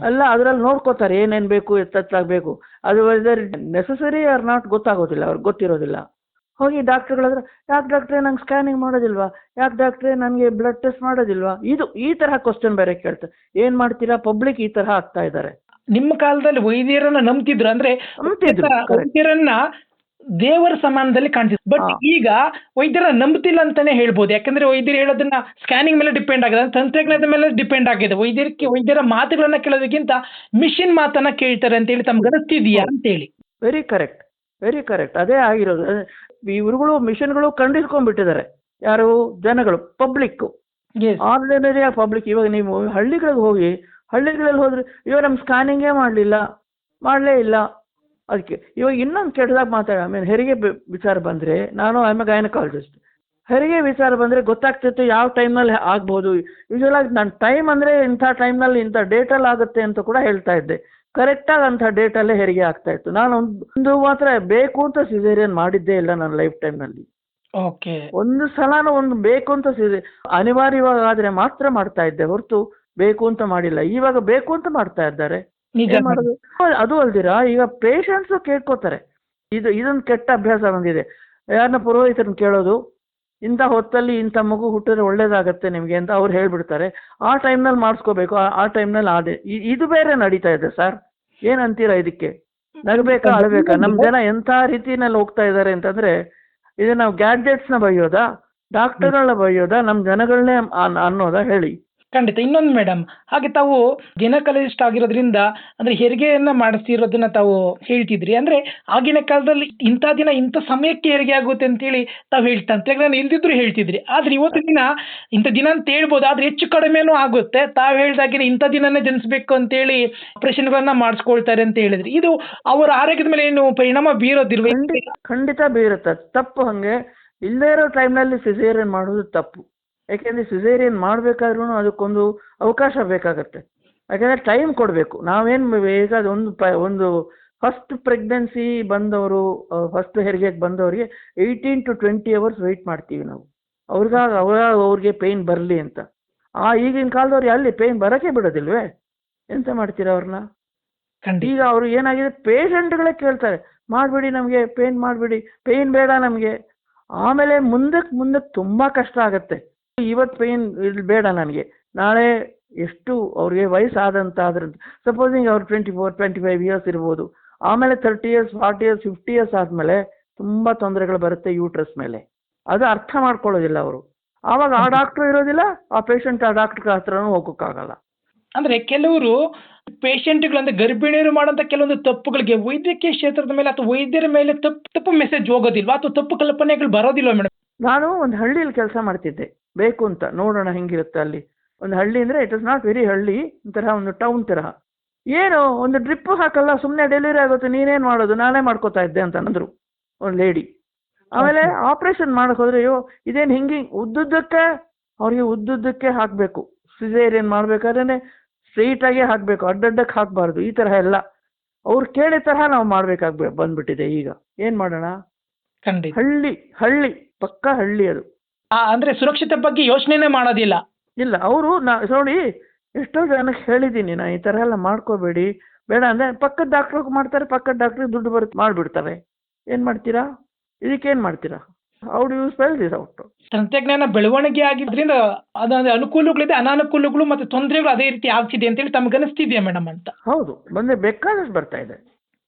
ಎಲ್ಲ ಅದರಲ್ಲಿ ನೋಡ್ಕೋತಾರೆ ಏನೇನು ಬೇಕು, ಎತ್ತಾಗಬೇಕು. ಅದು ವೆದರ್ ನೆಸಸರಿ ಆರ್ ನಾಟ್ ಗೊತ್ತಾಗೋದಿಲ್ಲ, ಅವ್ರಿಗೆ ಗೊತ್ತಿರೋದಿಲ್ಲ. ಹೋಗಿ ಡಾಕ್ಟ್ರುಗಳಾದ್ರೆ, ಯಾಕೆ ಡಾಕ್ಟ್ರೇ ನಂಗೆ ಸ್ಕ್ಯಾನಿಂಗ್ ಮಾಡೋದಿಲ್ವಾ, ಯಾಕೆ ಡಾಕ್ಟ್ರೇ ನನಗೆ ಬ್ಲಡ್ ಟೆಸ್ಟ್ ಮಾಡೋದಿಲ್ವಾ, ಈ ತರಹ ಕ್ವಶನ್ ಬೇರೆ ಕೇಳ್ತಾರೆ. ಏನು ಮಾಡ್ತೀರಾ, ಪಬ್ಲಿಕ್ ಈ ತರಹ ಆಗ್ತಾ ಇದ್ದಾರೆ. ನಿಮ್ಮ ಕಾಲದಲ್ಲಿ ವೈದ್ಯರನ್ನ ನಂಬ್ತಿದ್ರು, ಅಂದ್ರೆ ವೈದ್ಯರನ್ನ ದೇವರ ಸಮಾನದಲ್ಲಿ ಕಾಣ್ತಿದ್ರು. ಬಟ್ ಈಗ ವೈದ್ಯರನ್ನ ನಂಬ್ತಿಲ್ಲ ಅಂತಾನೆ ಹೇಳ್ಬೋದು. ಯಾಕಂದ್ರೆ ವೈದ್ಯರು ಹೇಳೋದನ್ನ ಸ್ಕ್ಯಾನಿಂಗ್ ಮೇಲೆ ಡಿಪೆಂಡ್ ಆಗಿದೆ, ತಂತ್ರಜ್ಞಾನದ ಮೇಲೆ ಡಿಪೆಂಡ್ ಆಗಿದೆ. ವೈದ್ಯರ ಮಾತುಗಳನ್ನ ಕೇಳೋದಕ್ಕಿಂತ ಮಿಷಿನ್ ಮಾತನ್ನ ಕೇಳ್ತಾರೆ ಅಂತ ಹೇಳಿ ತಮ್ಗೆ ಅನಿಸ್ತಿದೆಯಾ ಅಂತೇಳಿ? Very correct. ಅದೇ ಆಗಿರೋದು. ಇವ್ರುಗಳು ಮಿಷನ್ಗಳು ಕಂಡಿಡ್ಕೊಂಡ್ಬಿಟ್ಟಿದ್ದಾರೆ. ಯಾರು, ಜನಗಳು, ಪಬ್ಲಿಕ್, ಆರ್ಡಿನರಿ ಪಬ್ಲಿಕ್. ಇವಾಗ ನೀವು ಹಳ್ಳಿಗಳಲ್ಲಿ ಹೋದ್ರೆ, ಇವಾಗ ನಮ್ಮ ಸ್ಕ್ಯಾನಿಂಗೇ ಮಾಡಲೇ ಇಲ್ಲ. ಅದಕ್ಕೆ ಇವಾಗ ಇನ್ನೊಂದು ಕೆಟ್ಟದಾಗ ಆಮೇಲೆ ಹೆರಿಗೆ ವಿಚಾರ ಬಂದರೆ, ನಾನು ಐ ಆಮ್ ಎ ಗೈನಕಾಲಜಿಸ್ಟ್. ಹೆರಿಗೆ ವಿಚಾರ ಬಂದರೆ ಗೊತ್ತಾಗ್ತಿತ್ತು ಯಾವ ಟೈಮ್ನಲ್ಲಿ ಆಗ್ಬೋದು. ಯೂಶಲಾಗಿ ನಾನು ಟೈಮ್ ಅಂದರೆ ಇಂಥ ಟೈಮ್ನಲ್ಲಿ ಇಂಥ ಡೇಟಲ್ಲಿ ಆಗುತ್ತೆ ಅಂತ ಕೂಡ ಹೇಳ್ತಾ ಇದ್ದೆ. ಕರೆಕ್ಟಾಗಿ ಅಂಥ ಡೇಟಲ್ಲೇ ಹೆರಿಗೆ ಆಗ್ತಾ ಇತ್ತು. ನಾನು ಒಂದು ಮಾತ್ರ ಬೇಕು ಅಂತ ಸಿಸೇರಿಯನ್ ಮಾಡಿದ್ದೇ ಇಲ್ಲ ನನ್ನ ಲೈಫ್ ಟೈಮ್ನಲ್ಲಿ. ಓಕೆ. ಒಂದು ಸಲನೂ ಒಂದು ಬೇಕು ಅಂತ ಅನಿವಾರ್ಯವಾಗಾದರೆ ಮಾತ್ರ ಮಾಡ್ತಾ ಇದ್ದೆ, ಹೊರತು ಬೇಕು ಅಂತ ಮಾಡಿಲ್ಲ. ಇವಾಗ ಬೇಕು ಅಂತ ಮಾಡ್ತಾ ಇದ್ದಾರೆ. ಏನ್ ಮಾಡೋದು? ಅದು ಅಲ್ದಿರಾ, ಈಗ ಪೇಷಂಟ್ಸು ಕೇಳ್ಕೋತಾರೆ. ಇದೊಂದು ಕೆಟ್ಟ ಅಭ್ಯಾಸ ಬಂದಿದೆ. ಯಾರನ್ನ ಪುರೋಹಿತರನ್ನ ಕೇಳೋದು, ಇಂಥ ಹೊತ್ತಲ್ಲಿ ಇಂಥ ಮಗು ಹುಟ್ಟಿದ್ರೆ ಒಳ್ಳೇದಾಗತ್ತೆ ನಿಮಗೆ ಅಂತ ಅವ್ರು ಹೇಳ್ಬಿಡ್ತಾರೆ. ಆ ಟೈಮ್ನಲ್ಲಿ ಮಾಡಿಸ್ಕೋಬೇಕು, ಆ ಟೈಮ್ನಲ್ಲಿ ಇದು ಬೇರೆ ನಡೀತಾ ಇದೆ ಸರ್. ಏನಂತೀರಾ ಇದಕ್ಕೆ? ನಗಬೇಕಾ ಅಳಬೇಕಾ? ನಮ್ಮ ಜನ ಎಂಥ ರೀತಿನಲ್ಲಿ ಹೋಗ್ತಾ ಇದ್ದಾರೆ ಅಂತಂದ್ರೆ, ಇದು ನಾವು ಗ್ಯಾಡ್ಜೆಟ್ಸ್ನ ಬೈಯೋದಾ, ಡಾಕ್ಟರ್ಗಳನ್ನ ಬೈಯೋದಾ, ನಮ್ಮ ಜನಗಳನ್ನೇ ಅನ್ನೋದಾ ಹೇಳಿ? ಖಂಡಿತ. ಇನ್ನೊಂದು ಮೇಡಮ್, ಹಾಗೆ ತಾವು ಗೈನಕಾಲಜಿಸ್ಟ್ ಆಗಿರೋದ್ರಿಂದ ಅಂದ್ರೆ ಹೆರಿಗೆಯನ್ನ ಮಾಡಿಸ್ತಿರೋದನ್ನ ತಾವು ಹೇಳ್ತಿದ್ರಿ. ಅಂದ್ರೆ ಆಗಿನ ಕಾಲದಲ್ಲಿ ಇಂಥ ದಿನ ಇಂಥ ಸಮಯಕ್ಕೆ ಹೆರಿಗೆ ಆಗುತ್ತೆ ಅಂತೇಳಿ ತಾವು ತಂತ್ರಜ್ಞಾನ ಇಲ್ದಿದ್ರು ಹೇಳ್ತಿದ್ರಿ. ಆದ್ರೆ ಇವತ್ತಿನ ದಿನ ಇಂಥ ದಿನ ಅಂತ ಹೇಳ್ಬೋದು, ಆದ್ರೆ ಹೆಚ್ಚು ಕಡಿಮೆನೂ ಆಗುತ್ತೆ. ತಾವು ಹೇಳ್ದಾಗಿನ ಇಂಥ ದಿನನೇ ಜನಿಸ್ಬೇಕು ಅಂತೇಳಿ ಆಪರೇಷನ್ಗಳನ್ನ ಮಾಡಿಸ್ಕೊಳ್ತಾರೆ ಅಂತ ಹೇಳಿದ್ರಿ. ಇದು ಅವರ ಆರೋಗ್ಯದ ಮೇಲೆ ಏನು ಪರಿಣಾಮ ಬೀರೋದಿಲ್ವ? ಖಂಡಿತ ಬೀರುತ್ತೆ. ತಪ್ಪು. ಹಂಗೆ ಇಲ್ಲದೇ ಇರೋ ಟೈಮ್ನಲ್ಲಿ ಸಿಸೇರಿಯನ್ ಮಾಡೋದು ತಪ್ಪು. ಯಾಕೆಂದರೆ ಸಿಸೇರಿಯನ್ ಮಾಡಬೇಕಾದ್ರೂ ಅದಕ್ಕೊಂದು ಅವಕಾಶ ಬೇಕಾಗತ್ತೆ. ಯಾಕೆಂದರೆ ಟೈಮ್ ಕೊಡಬೇಕು. ನಾವೇನು ಬೇಕಾದ ಒಂದು ಫಸ್ಟ್ ಪ್ರೆಗ್ನೆನ್ಸಿ ಬಂದವರು, ಫಸ್ಟ್ ಹೆರಿಗೆಗೆ ಬಂದವರಿಗೆ 18 to 20 hours ವೆಯ್ಟ್ ಮಾಡ್ತೀವಿ ನಾವು, ಅವ್ರಿಗೆ ಪೇಯ್ನ್ ಬರಲಿ ಅಂತ. ಈಗಿನ ಕಾಲದವ್ರು ಅಲ್ಲಿ ಪೇಯ್ನ್ ಬರೋಕ್ಕೆ ಬಿಡೋದಿಲ್ವೇ? ಎಂತ ಮಾಡ್ತೀರಾ ಅವ್ರನ್ನ? ಖಂಡಿತ ಈಗ ಅವರು ಏನಾಗಿದೆ, ಪೇಷಂಟ್ಗಳೇ ಕೇಳ್ತಾರೆ ಮಾಡಬೇಡಿ ನಮಗೆ ಪೇಯ್ನ್, ಮಾಡಬೇಡಿ ಪೇಯ್ನ್ ಬೇಡ ನಮಗೆ. ಆಮೇಲೆ ಮುಂದಕ್ಕೆ ತುಂಬ ಕಷ್ಟ ಆಗುತ್ತೆ. ಇವತ್ತು ಪೇಯ್ನ್ ಬೇಡ ನನಗೆ, ನಾಳೆ ಎಷ್ಟು ಅವ್ರಿಗೆ ವಯಸ್ಸಾದಂತ ಆದ್ರೆ ಸಪೋಸಿಂಗ್ ಅವ್ರು 24-25 ಇಯರ್ಸ್ ಇರ್ಬೋದು, ಆಮೇಲೆ 30 years 40 years 50 years ಆದಮೇಲೆ ತುಂಬ ತೊಂದರೆಗಳು ಬರುತ್ತೆ ಯೂಟ್ರಸ್ ಮೇಲೆ. ಅದು ಅರ್ಥ ಮಾಡ್ಕೊಳ್ಳೋದಿಲ್ಲ ಅವರು. ಆವಾಗ ಆ ಡಾಕ್ಟ್ರು ಇರೋದಿಲ್ಲ, ಆ ಪೇಷಂಟ್ ಆ ಡಾಕ್ಟ್ರ್ ಹತ್ರನೂ ಹೋಗೋಕ್ಕಾಗಲ್ಲ. ಅಂದ್ರೆ ಕೆಲವರು ಪೇಷಂಟ್ಗಳಂದ್ರೆ ಗರ್ಭಿಣಿಯರು ಮಾಡುವಂತ ಕೆಲವೊಂದು ತಪ್ಪುಗಳಿಗೆ ವೈದ್ಯಕೀಯ ಕ್ಷೇತ್ರದ ಮೇಲೆ ಅಥವಾ ವೈದ್ಯರ ಮೇಲೆ ತಪ್ಪು ಮೆಸೇಜ್ ಹೋಗೋದಿಲ್ವಾ ಅಥವಾ ತಪ್ಪು ಕಲ್ಪನೆಗಳು ಬರೋದಿಲ್ವಾ ಮೇಡಮ್? ನಾನು ಒಂದು ಹಳ್ಳಿಯಲ್ಲಿ ಕೆಲಸ ಮಾಡ್ತಿದ್ದೆ, ಬೇಕು ಅಂತ ನೋಡೋಣ ಹೆಂಗಿರುತ್ತೆ ಅಲ್ಲಿ. ಒಂದು ಹಳ್ಳಿ ಅಂದರೆ ಇಟ್ ಇಸ್ ನಾಟ್ ವೆರಿ ಹಳ್ಳಿ, ಒಂಥರ ಒಂದು ಟೌನ್ ತರಹ. ಏನು ಒಂದು ಡ್ರಿಪ್ ಹಾಕಲ್ಲ, ಸುಮ್ಮನೆ ಡೆಲಿವರಿ ಆಗುತ್ತೆ, ನೀನೇನು ಮಾಡೋದು, ನಾನೇ ಮಾಡ್ಕೋತಾ ಇದ್ದೆ ಅಂತ ಅಂದರು ಒಂದು ಲೇಡಿ. ಆಮೇಲೆ ಆಪ್ರೇಷನ್ ಮಾಡಕ್ಕೆ ಹೋದ್ರೆ, ಅಯ್ಯೋ ಇದೇನು ಹಿಂಗೆ ಉದ್ದುದ್ದಕ್ಕೆ, ಅವ್ರಿಗೆ ಉದ್ದುದ್ದಕ್ಕೆ ಹಾಕಬೇಕು. ಸಿಸೇರಿಯನ್ ಮಾಡಬೇಕಾದ್ರೆ ಸ್ಟ್ರೈಟಾಗಿ ಹಾಕಬೇಕು, ಅಡ್ಡಡ್ಡಕ್ಕೆ ಹಾಕಬಾರ್ದು. ಈ ತರಹ ಎಲ್ಲ ಅವ್ರು ಕೇಳಿದ ತರಹ ನಾವು ಬಂದ್ಬಿಟ್ಟಿದೆ. ಈಗ ಏನು ಮಾಡೋಣ? ಖಂಡಿತ ಹಳ್ಳಿ ಪಕ್ಕ ಹಳ್ಳಿ ಅದು. ಅಂದ್ರೆ ಸುರಕ್ಷತೆ ಬಗ್ಗೆ ಯೋಚನೆನೇ ಮಾಡೋದಿಲ್ಲ. ಇಲ್ಲ, ಅವರು ನೋಡಿ ಎಷ್ಟೋ ಜನಕ್ಕೆ ಹೇಳಿದ್ದೀನಿ ನಾನು, ಈ ಥರ ಎಲ್ಲ ಮಾಡ್ಕೋಬೇಡಿ, ಬೇಡ ಅಂದರೆ ಪಕ್ಕದ ಡಾಕ್ಟ್ರಿಗೆ ಮಾಡ್ತಾರೆ, ಪಕ್ಕದ ಡಾಕ್ಟ್ರಿಗೆ ದುಡ್ಡು ಬರುತ್ತೆ ಮಾಡಿಬಿಡ್ತಾರೆ. ಏನು ಮಾಡ್ತೀರಾ? ಇದಕ್ಕೇನು ಮಾಡ್ತೀರಾ? How do you spell this out? ತಂತ್ರಜ್ಞಾನ ಬೆಳವಣಿಗೆ ಆಗಿದ್ರಿಂದ ಅದಾದ ಅನುಕೂಲಗಳಿದೆ, ಅನಾನುಕೂಲಗಳು ಮತ್ತು ತೊಂದರೆಗಳು ಅದೇ ರೀತಿ ಆಗ್ತಿದೆ ಅಂತೇಳಿ ತಮ್ಗೆ ಅನಿಸ್ತಿದೆಯಾ ಮೇಡಮ್ ಅಂತ? ಹೌದು, ಬೇಕಾದಷ್ಟು ಬರ್ತಾ ಇದೆ.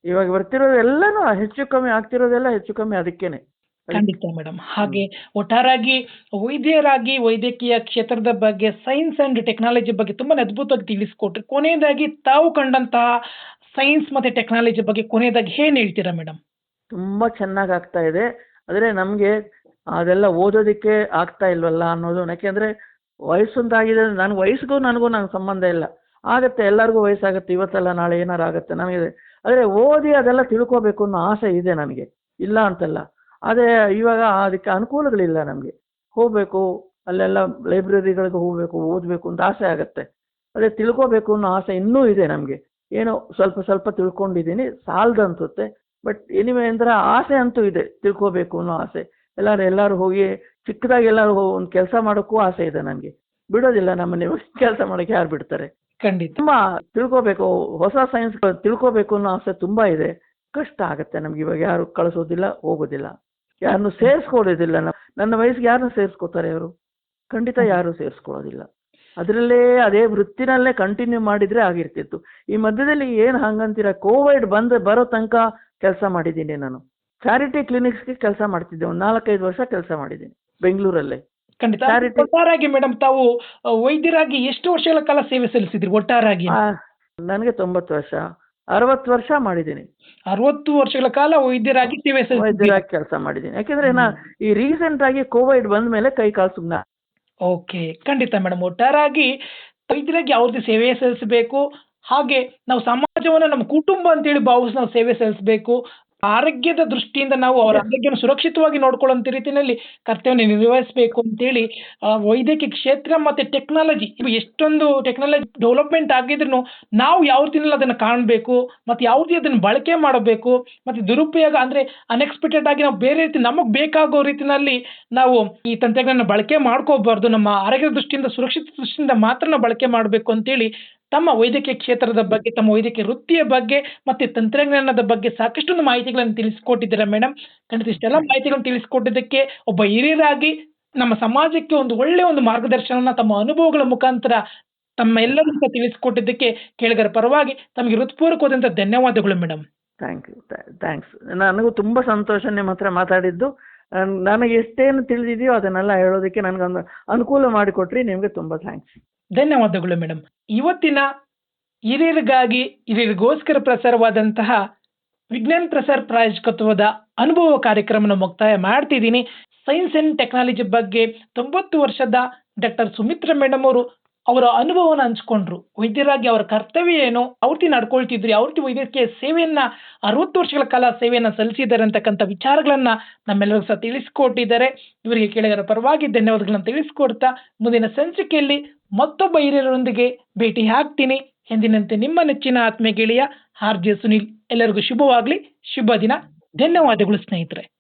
ಇವಾಗ ಬರ್ತಿರೋದು ಎಲ್ಲನೂ ಹೆಚ್ಚು ಕಮ್ಮಿ ಆಗ್ತಿರೋದೆಲ್ಲ ಹೆಚ್ಚು ಕಮ್ಮಿ ಅದಕ್ಕೇನೆ. ಖಂಡಿತ ಮೇಡಮ್. ಹಾಗೆ ಒಟ್ಟಾರಾಗಿ ವೈದ್ಯರಾಗಿ ವೈದ್ಯಕೀಯ ಕ್ಷೇತ್ರದ ಬಗ್ಗೆ, ಸೈನ್ಸ್ ಅಂಡ್ ಟೆಕ್ನಾಲಜಿ ಬಗ್ಗೆ ತುಂಬಾ ಅದ್ಭುತವಾಗಿ ತಿಳಿಸ್ಕೊಟ್ರಿ. ಕೊನೆಯದಾಗಿ ತಾವು ಕಂಡಂತಹ ಸೈನ್ಸ್ ಮತ್ತೆ ಟೆಕ್ನಾಲಜಿ ಬಗ್ಗೆ ಕೊನೆಯದಾಗಿ ಏನ್ ಹೇಳ್ತೀರಾ ಮೇಡಮ್? ತುಂಬ ಚೆನ್ನಾಗಿ ಆಗ್ತಾ ಇದೆ. ಆದರೆ ನಮಗೆ ಅದೆಲ್ಲ ಓದೋದಕ್ಕೆ ಆಗ್ತಾ ಇಲ್ವಲ್ಲ ಅನ್ನೋದು. ಯಾಕೆಂದರೆ ವಯಸ್ಸೊಂದಾಗಿದೆ, ವಯಸ್ಸಿಗೂ ನನಗೂ ಸಂಬಂಧ ಇಲ್ಲ. ಆಗುತ್ತೆ, ಎಲ್ಲರಿಗೂ ವಯಸ್ಸಾಗುತ್ತೆ, ಇವತ್ತಲ್ಲ ನಾಳೆ ಏನಾರು ಆಗುತ್ತೆ ನನಗೆ. ಆದರೆ ಓದಿ ಅದೆಲ್ಲ ತಿಳ್ಕೋಬೇಕು ಅನ್ನೋ ಆಸೆ ಇದೆ ನನಗೆ, ಇಲ್ಲ ಅಂತಲ್ಲ. ಅದೇ ಇವಾಗ ಅದಕ್ಕೆ ಅನುಕೂಲಗಳಿಲ್ಲ ನಮಗೆ. ಹೋಗಬೇಕು ಅಲ್ಲೆಲ್ಲ ಲೈಬ್ರರಿಗಳಿಗೆ ಹೋಗಬೇಕು, ಓದಬೇಕು ಅಂತ ಆಸೆ ಆಗುತ್ತೆ. ಅದೇ ತಿಳ್ಕೋಬೇಕು ಅನ್ನೋ ಆಸೆ ಇನ್ನೂ ಇದೆ ನಮಗೆ. ಏನೋ ಸ್ವಲ್ಪ ತಿಳ್ಕೊಂಡಿದ್ದೀನಿ, ಸಾಲದು ಅನ್ಸುತ್ತೆ. ಬಟ್ ಎನಿವೆ ಅಂದ್ರೆ ಆಸೆ ಅಂತೂ ಇದೆ, ತಿಳ್ಕೋಬೇಕು ಅನ್ನೋ ಆಸೆ. ಎಲ್ಲರೂ ಹೋಗಿ ಚಿಕ್ಕದಾಗಿ ಎಲ್ಲರೂ ಒಂದು ಕೆಲಸ ಮಾಡೋಕ್ಕೂ ಆಸೆ ಇದೆ ನನಗೆ. ಬಿಡೋದಿಲ್ಲ ನಮ್ಮನೆ ಕೆಲಸ ಮಾಡೋಕ್ಕೆ, ಯಾರು ಬಿಡ್ತಾರೆ? ಖಂಡಿತ ತುಂಬ ತಿಳ್ಕೋಬೇಕು, ಹೊಸ ಸೈನ್ಸ್ ತಿಳ್ಕೋಬೇಕು ಅನ್ನೋ ಆಸೆ ತುಂಬ ಇದೆ. ಕಷ್ಟ ಆಗುತ್ತೆ ನಮ್ಗೆ. ಇವಾಗ ಯಾರು ಕಳಿಸೋದಿಲ್ಲ, ಹೋಗೋದಿಲ್ಲ, ಯಾರನ್ನು ಸೇರಿಸ್ಕೊಳ್ಳೋದಿಲ್ಲ. ನನ್ನ ವಯಸ್ಸಿಗೆ ಯಾರನ್ನು ಸೇರಿಸ್ಕೋತಾರೆ ಅವರು? ಖಂಡಿತ ಯಾರು ಸೇರಿಸ್ಕೊಳ್ಳೋದಿಲ್ಲ. ಅದರಲ್ಲೇ ಅದೇ ವೃತ್ತಿನಲ್ಲೇ ಕಂಟಿನ್ಯೂ ಮಾಡಿದರೆ ಆಗಿರ್ತಿತ್ತು. ಈ ಮಧ್ಯದಲ್ಲಿ ಏನು ಹಂಗಂತೀರ, ಕೋವಿಡ್ ಬರೋ ತನಕ ಕೆಲಸ ಮಾಡಿದ್ದೀನಿ ನಾನು. ಚಾರಿಟಿ ಕ್ಲಿನಿಕ್ಸ್ಗೆ ಕೆಲಸ ಮಾಡ್ತಿದ್ದೆ, ಒಂದು 4-5 ವರ್ಷ ಕೆಲಸ ಮಾಡಿದ್ದೀನಿ ಬೆಂಗಳೂರಲ್ಲೇ. ಖಂಡಿತ. ಚಾರಿಟಿ ಒಟ್ಟಾರಾಗಿ ಮೇಡಮ್, ತಾವು ವೈದ್ಯರಾಗಿ ಎಷ್ಟು ವರ್ಷಗಳ ಕಾಲ ಸೇವೆ ಸಲ್ಲಿಸಿದ್ರಿ ಒಟ್ಟಾರಾಗಿ? ನನಗೆ 90 ವರ್ಷ, 60 ವರ್ಷ ಮಾಡಿದ್ದೀನಿ. 60 ವರ್ಷಗಳ ಕಾಲ ವೈದ್ಯರಾಗಿ ಸೇವೆ ಸಲ್ಲಿಸಿದ್ರಿ. ವೈದ್ಯರಾಗಿ ಕೆಲಸ ಮಾಡಿದ್ದೀನಿ. ಯಾಕೆಂದ್ರೆ ಈ ರೀಸೆಂಟ್ ಆಗಿ ಕೋವಿಡ್ ಬಂದ ಮೇಲೆ ಕೈ ಕಾಲು ಸುಮ್ಮನೆ. ಓಕೆ, ಖಂಡಿತ ಮೇಡಮ್. ಒಟ್ಟಾರಾಗಿ ವೈದ್ಯರಾಗಿ ಅವ್ರದ್ದು ಸೇವೆ ಸಲ್ಲಿಸಬೇಕು. ಹಾಗೆ ನಾವು ಸಮಾಜವನ್ನು ನಮ್ಮ ಕುಟುಂಬ ಅಂತೇಳಿ ಭಾವಿಸಿ ನಾವು ಸೇವೆ ಸಲ್ಲಿಸಬೇಕು. ಆರೋಗ್ಯದ ದೃಷ್ಟಿಯಿಂದ ನಾವು ಅವರ ಆರೋಗ್ಯವನ್ನು ಸುರಕ್ಷಿತವಾಗಿ ನೋಡ್ಕೊಳ್ಳುವಂತ ರೀತಿಯಲ್ಲಿ ಕರ್ತವ್ಯ ನಿರ್ವಹಿಸಬೇಕು ಅಂತೇಳಿ ವೈದ್ಯಕೀಯ ಕ್ಷೇತ್ರ ಮತ್ತೆ ಟೆಕ್ನಾಲಜಿ, ಇವು ಎಷ್ಟೊಂದು ಟೆಕ್ನಾಲಜಿ ಡೆವಲಪ್ಮೆಂಟ್ ಆಗಿದ್ರು ನಾವು ಯಾವ ರೀತಿಯಲ್ಲಿ ಅದನ್ನು ಕಾಣಬೇಕು, ಮತ್ತೆ ಯಾವ ರೀತಿ ಅದನ್ನು ಬಳಕೆ ಮಾಡಬೇಕು, ಮತ್ತೆ ದುರುಪಯೋಗ ಅಂದ್ರೆ ಅನ್ಎಕ್ಸ್ಪೆಕ್ಟೆಡ್ ಆಗಿ ನಾವು ಬೇರೆ ರೀತಿ ನಮಗೆ ಬೇಕಾಗೋ ರೀತಿಯಲ್ಲಿ ನಾವು ಈ ತಂತ್ರಜ್ಞಾನ ಬಳಕೆ ಮಾಡ್ಕೋಬಾರ್ದು. ನಮ್ಮ ಆರೋಗ್ಯದ ದೃಷ್ಟಿಯಿಂದ, ಸುರಕ್ಷಿತ ದೃಷ್ಟಿಯಿಂದ ಮಾತ್ರ ನಾವು ಬಳಕೆ ಮಾಡಬೇಕು ಅಂತೇಳಿ ತಮ್ಮ ವೈದ್ಯಕೀಯ ಕ್ಷೇತ್ರದ ಬಗ್ಗೆ, ತಮ್ಮ ವೈದ್ಯಕೀಯ ವೃತ್ತಿಯ ಬಗ್ಗೆ ಮತ್ತೆ ತಂತ್ರಜ್ಞಾನದ ಬಗ್ಗೆ ಸಾಕಷ್ಟು ಮಾಹಿತಿಗಳನ್ನು ತಿಳಿಸಿಕೊಟ್ಟಿದ್ದೀರಾ ಮೇಡಮ್. ಖಂಡಿತ ಇಷ್ಟೆಲ್ಲ ಮಾಹಿತಿಗಳನ್ನು ತಿಳಿಸಿಕೊಟ್ಟಿದ್ದಕ್ಕೆ ಒಬ್ಬ ಹಿರಿಯರಾಗಿ ನಮ್ಮ ಸಮಾಜಕ್ಕೆ ಒಂದು ಮಾರ್ಗದರ್ಶನ ತಮ್ಮ ಅನುಭವಗಳ ಮುಖಾಂತರ ತಮ್ಮ ಎಲ್ಲರಿಗೂ ತಿಳಿಸಿಕೊಟ್ಟಿದ್ದಕ್ಕೆ ಕೇಳಿಗರ ಪರವಾಗಿ ತಮಗೆ ಹೃತ್ಪೂರ್ವಕವಾದಂತಹ ಧನ್ಯವಾದಗಳು ಮೇಡಮ್. ಥ್ಯಾಂಕ್ಸ್. ನನಗೂ ತುಂಬ ಸಂತೋಷ ನಿಮ್ಮ ಹತ್ರ ಮಾತಾಡಿದ್ದು. ನನಗೆ ಎಷ್ಟೇನು ತಿಳಿದಿದೆಯೋ ಅದನ್ನೆಲ್ಲ ಹೇಳೋದಕ್ಕೆ ನನಗೊಂದು ಅನುಕೂಲ ಮಾಡಿಕೊಟ್ರಿ. ನಿಮಗೆ ತುಂಬ ಥ್ಯಾಂಕ್ಸ್. ಧನ್ಯವಾದಗಳು ಮೇಡಮ್. ಇವತ್ತಿನ ಹಿರಿಯರಿಗೋಸ್ಕರ ಪ್ರಸಾರವಾದಂತಹ ವಿಜ್ಞಾನ ಪ್ರಸಾರ ಪ್ರಾಯೋಜಕತ್ವದ ಅನುಭವ ಕಾರ್ಯಕ್ರಮನ ಮುಕ್ತಾಯ ಮಾಡ್ತಿದ್ದೀನಿ. ಸೈನ್ಸ್ ಅಂಡ್ ಟೆಕ್ನಾಲಜಿ ಬಗ್ಗೆ 90 ವರ್ಷದ ಡಾಕ್ಟರ್ ಸುಮಿತ್ರಾ ಮೇಡಮ್ ಅವರು ಅವರ ಅನುಭವನ ಹಂಚ್ಕೊಂಡ್ರು. ವೈದ್ಯರಾಗಿ ಅವರ ಕರ್ತವ್ಯ ಏನು, ಯಾವ ರೀತಿ ನಡ್ಕೊಳ್ತಿದ್ರಿ, ಯಾವ ರೀತಿ ವೈದ್ಯಕೀಯ ಸೇವೆಯನ್ನ 60 ವರ್ಷಗಳ ಕಾಲ ಸೇವೆಯನ್ನ ಸಲ್ಲಿಸಿದ್ದಾರೆ ಅಂತಕ್ಕಂಥ ವಿಚಾರಗಳನ್ನ ನಮ್ಮೆಲ್ಲರಿಗೂ ಸಹ ತಿಳಿಸಿಕೊಟ್ಟಿದ್ದಾರೆ. ಇವರಿಗೆ ಕೇಳಿದರ ಪರವಾಗಿ ಧನ್ಯವಾದಗಳನ್ನ ತಿಳಿಸಿಕೊಡ್ತಾ ಮುಂದಿನ ಸಂಚಿಕೆಯಲ್ಲಿ ಮತ್ತೊಬ್ಬ ಹಿರಿಯರೊಂದಿಗೆ ಭೇಟಿ ಆಗ್ತೀನಿ. ಎಂದಿನಂತೆ ನಿಮ್ಮ ನೆಚ್ಚಿನ ಆತ್ಮೀಯ ಗೆಳೆಯ ಆರ್ ಜೆ ಸುನಿಲ್. ಎಲ್ಲರಿಗೂ ಶುಭವಾಗಲಿ, ಶುಭ ದಿನ. ಧನ್ಯವಾದಗಳು ಸ್ನೇಹಿತರೆ.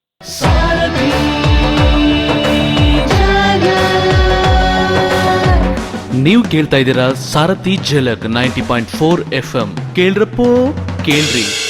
ನೀವು ಕೇಳ್ತಾ ಇದ್ದೀರಾ ಸಾರಥಿ ಝಲಕ್ 90.4 FM. ಕೇಳ್ರಪ್ಪೋ ಕೇಳ್ರಿ.